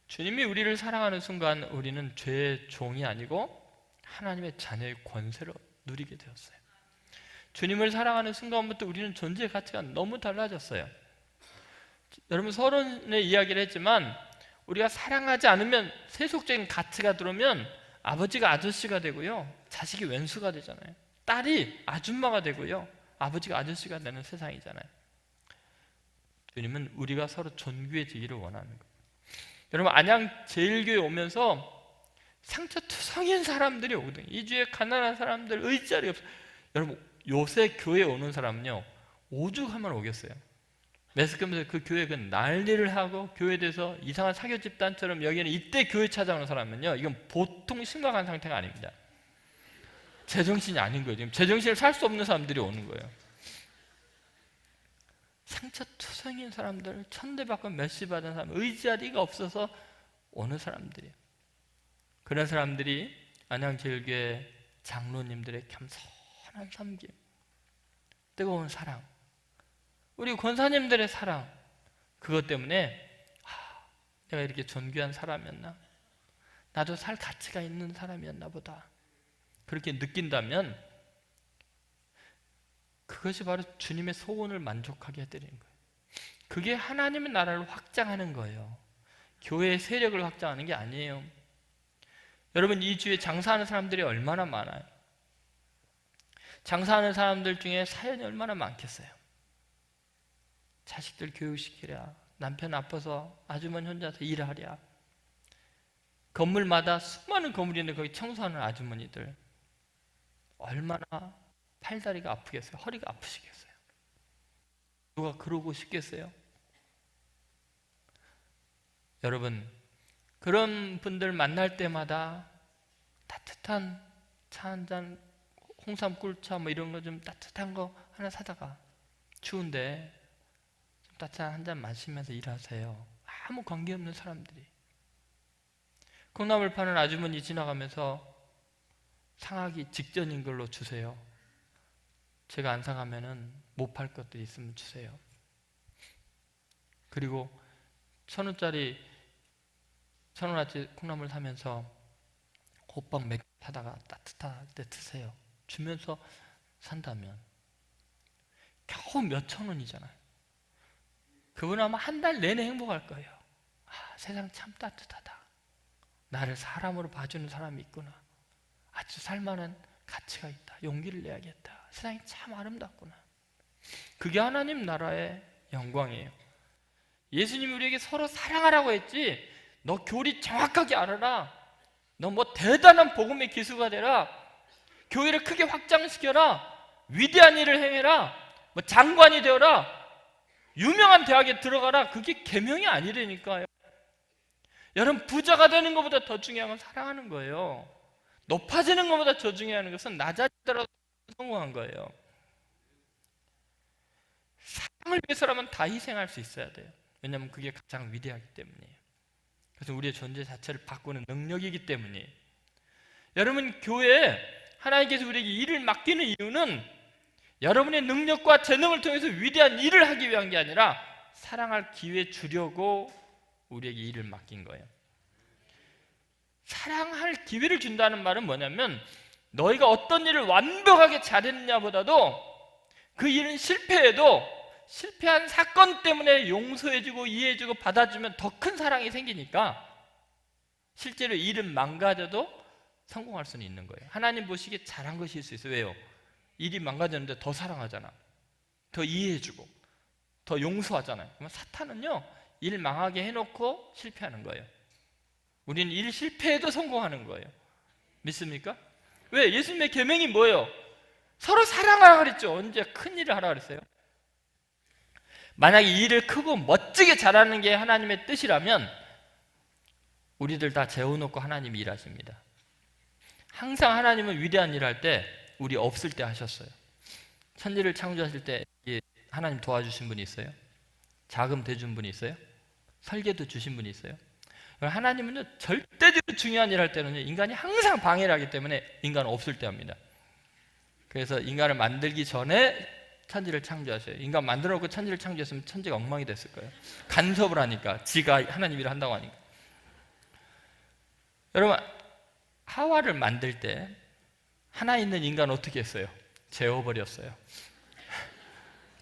주님이 우리를 사랑하는 순간 우리는 죄의 종이 아니고 하나님의 자녀의 권세로 누리게 되었어요. 주님을 사랑하는 순간부터 우리는 존재의 가치가 너무 달라졌어요. 여러분 서론의 이야기를 했지만 우리가 사랑하지 않으면 세속적인 가치가 들어오면 아버지가 아저씨가 되고요, 자식이 왼수가 되잖아요. 딸이 아줌마가 되고요, 아버지가 아저씨가 되는 세상이잖아요. 주님은 우리가 서로 존귀해지기를 원하는 거예요. 여러분 안양 제일교회 오면서 상처투성인 사람들이 오거든요. 이 주에 가난한 사람들, 의자리 없어요. 여러분 요새 교회 오는 사람은요, 오죽하면 오겠어요. 매스컴에서 그 교회 그 난리를 하고 교회에 대해서 이상한 사교 집단처럼 여기는 이때 교회 찾아오는 사람은요, 이건 보통 심각한 상태가 아닙니다. 제정신이 아닌 거예요. 지금 제정신을 살 수 없는 사람들이 오는 거예요. 상처투성인 사람들, 천대받고 멸시 받은 사람, 의지할 가 없어서 오는 사람들이에요. 그런 사람들이 안양제일교회 장로님들의 겸손한 섬김, 뜨거운 사랑, 우리 권사님들의 사랑, 그것 때문에 내가 이렇게 존귀한 사람이었나? 나도 살 가치가 있는 사람이었나 보다. 그렇게 느낀다면 그것이 바로 주님의 소원을 만족하게 해드리는 거예요. 그게 하나님의 나라를 확장하는 거예요. 교회의 세력을 확장하는 게 아니에요. 여러분 이 주에 장사하는 사람들이 얼마나 많아요. 장사하는 사람들 중에 사연이 얼마나 많겠어요. 자식들 교육시키랴, 남편 아파서 아주머니 혼자서 일하랴, 건물마다 수많은 건물이 있는데 거기 청소하는 아주머니들 얼마나 팔다리가 아프겠어요. 허리가 아프시겠어요. 누가 그러고 싶겠어요? 여러분 그런 분들 만날 때마다 따뜻한 차 한잔, 홍삼 꿀차 뭐 이런 거 좀 따뜻한 거 하나 사다가, 추운데 좀 따뜻한 한 잔 마시면서 일하세요. 아무 관계없는 사람들이. 콩나물 파는 아주머니 지나가면서 상하기 직전인 걸로 주세요. 제가 안 상하면은 못 팔 것들이 있으면 주세요. 그리고 1,000원짜리 1,000원어치 콩나물 사면서 호빵 맥주 사다가 따뜻할 때 드세요. 주면서 산다면 겨우 몇천 원이잖아요. 그분은 아마 한 달 내내 행복할 거예요. 세상 참 따뜻하다. 나를 사람으로 봐주는 사람이 있구나. 아주 살만한 가치가 있다. 용기를 내야겠다. 세상이 참 아름답구나. 그게 하나님 나라의 영광이에요. 예수님이 우리에게 서로 사랑하라고 했지, 너 교리 정확하게 알아라, 너 뭐 대단한 복음의 기수가 되라, 교회를 크게 확장시켜라, 위대한 일을 행해라, 뭐 장관이 되어라, 유명한 대학에 들어가라, 그게 계명이 아니라니까요. 여러분 부자가 되는 것보다 더 중요한 건 사랑하는 거예요. 높아지는 것보다 더 중요한 것은 낮아지더라도 성공한 거예요. 사랑을 위해서라면 다 희생할 수 있어야 돼요. 왜냐하면 그게 가장 위대하기 때문이에요. 그래서 우리의 존재 자체를 바꾸는 능력이기 때문이에요. 여러분 교회에 하나님께서 우리에게 일을 맡기는 이유는 여러분의 능력과 재능을 통해서 위대한 일을 하기 위한 게 아니라 사랑할 기회 주려고 우리에게 일을 맡긴 거예요. 사랑할 기회를 준다는 말은 뭐냐면 너희가 어떤 일을 완벽하게 잘했느냐보다도 그 일은 실패해도 실패한 사건 때문에 용서해주고 이해해주고 받아주면 더 큰 사랑이 생기니까 실제로 일은 망가져도 성공할 수는 있는 거예요. 하나님 보시기에 잘한 것일 수 있어요. 왜요? 일이 망가졌는데 더 사랑하잖아, 더 이해해주고 더 용서하잖아요. 그러면 사탄은요 일 망하게 해놓고 실패하는 거예요. 우리는 일 실패해도 성공하는 거예요. 믿습니까? 왜? 예수님의 계명이 뭐예요? 서로 사랑하라 그랬죠. 언제 큰 일을 하라 그랬어요? 만약에 일을 크고 멋지게 잘하는 게 하나님의 뜻이라면 우리들 다 재워놓고 하나님이 일하십니다. 항상 하나님은 위대한 일을 할 때 우리 없을 때 하셨어요. 천지를 창조하실 때 하나님 도와주신 분이 있어요? 자금 대준 분이 있어요? 설계도 주신 분이 있어요? 하나님은 절대적으로 중요한 일을 할 때는 인간이 항상 방해를 하기 때문에 인간은 없을 때 합니다. 그래서 인간을 만들기 전에 천지를 창조하셔요. 인간 만들어 놓고 천지를 창조했으면 천지가 엉망이 됐을 거예요. 간섭을 하니까, 지가 하나님 일을 한다고 하니까. 여러분 하와를 만들 때 하나 있는 인간 어떻게 했어요? 재워버렸어요.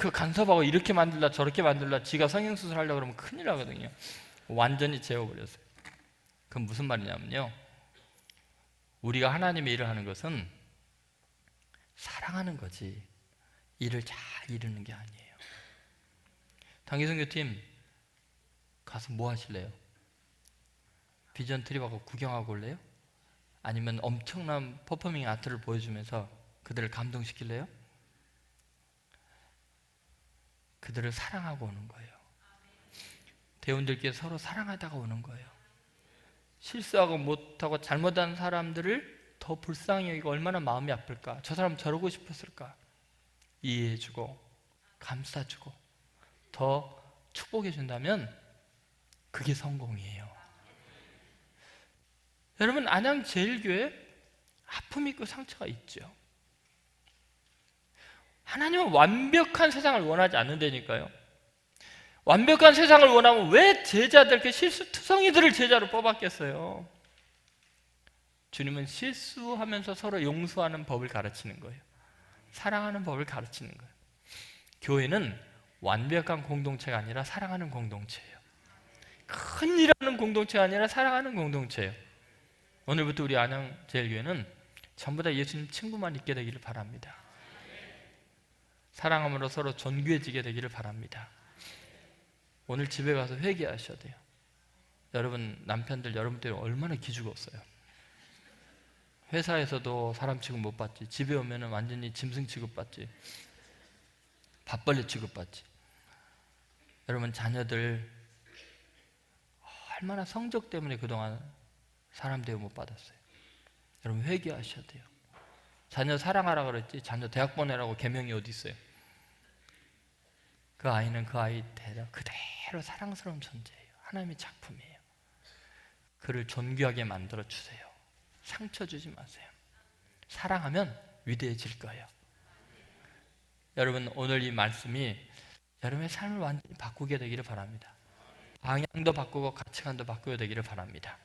그 간섭하고 이렇게 만들라 저렇게 만들라 지가 성형수술 하려고 그러면 큰일 나거든요. 완전히 재워버렸어요. 그건 무슨 말이냐면요, 우리가 하나님의 일을 하는 것은 사랑하는 거지 일을 잘 이루는 게 아니에요. 단기선교팀 가서 뭐 하실래요? 비전 트립하고 구경하고 올래요? 아니면 엄청난 퍼포밍 아트를 보여주면서 그들을 감동시킬래요? 그들을 사랑하고 오는 거예요. 대원들끼리 서로 사랑하다가 오는 거예요. 실수하고 못하고 잘못한 사람들을 더 불쌍히 여기고 얼마나 마음이 아플까. 저 사람 저러고 싶었을까. 이해해주고 감싸주고 더 축복해준다면 그게 성공이에요. 여러분, 안양제일교회 아픔 있고 상처가 있죠. 하나님은 완벽한 세상을 원하지 않는다니까요. 완벽한 세상을 원하면 왜 제자들, 그 실수투성이들을 제자로 뽑았겠어요? 주님은 실수하면서 서로 용서하는 법을 가르치는 거예요. 사랑하는 법을 가르치는 거예요. 교회는 완벽한 공동체가 아니라 사랑하는 공동체예요. 큰 일하는 공동체가 아니라 사랑하는 공동체예요. 오늘부터 우리 안양제일교회는 전부 다 예수님 친구만 있게 되기를 바랍니다. 사랑함으로 서로 존귀해지게 되기를 바랍니다. 오늘 집에 가서 회개하셔야 돼요. 여러분 남편들 여러분들이 얼마나 기죽었어요. 회사에서도 사람 취급 못 받지, 집에 오면 완전히 짐승 취급받지, 밥벌레 취급받지. 여러분 자녀들 얼마나 성적 때문에 그동안 사람 대우 못 받았어요. 여러분 회개하셔야 돼요. 자녀 사랑하라 그랬지 자녀 대학 보내라고 계명이 어디 있어요? 그 아이는 그 아이대로 그대로 사랑스러운 존재예요. 하나님의 작품이에요. 그를 존귀하게 만들어 주세요. 상처 주지 마세요. 사랑하면 위대해질 거예요. 여러분 오늘 이 말씀이 여러분의 삶을 완전히 바꾸게 되기를 바랍니다. 방향도 바꾸고 가치관도 바꾸게 되기를 바랍니다.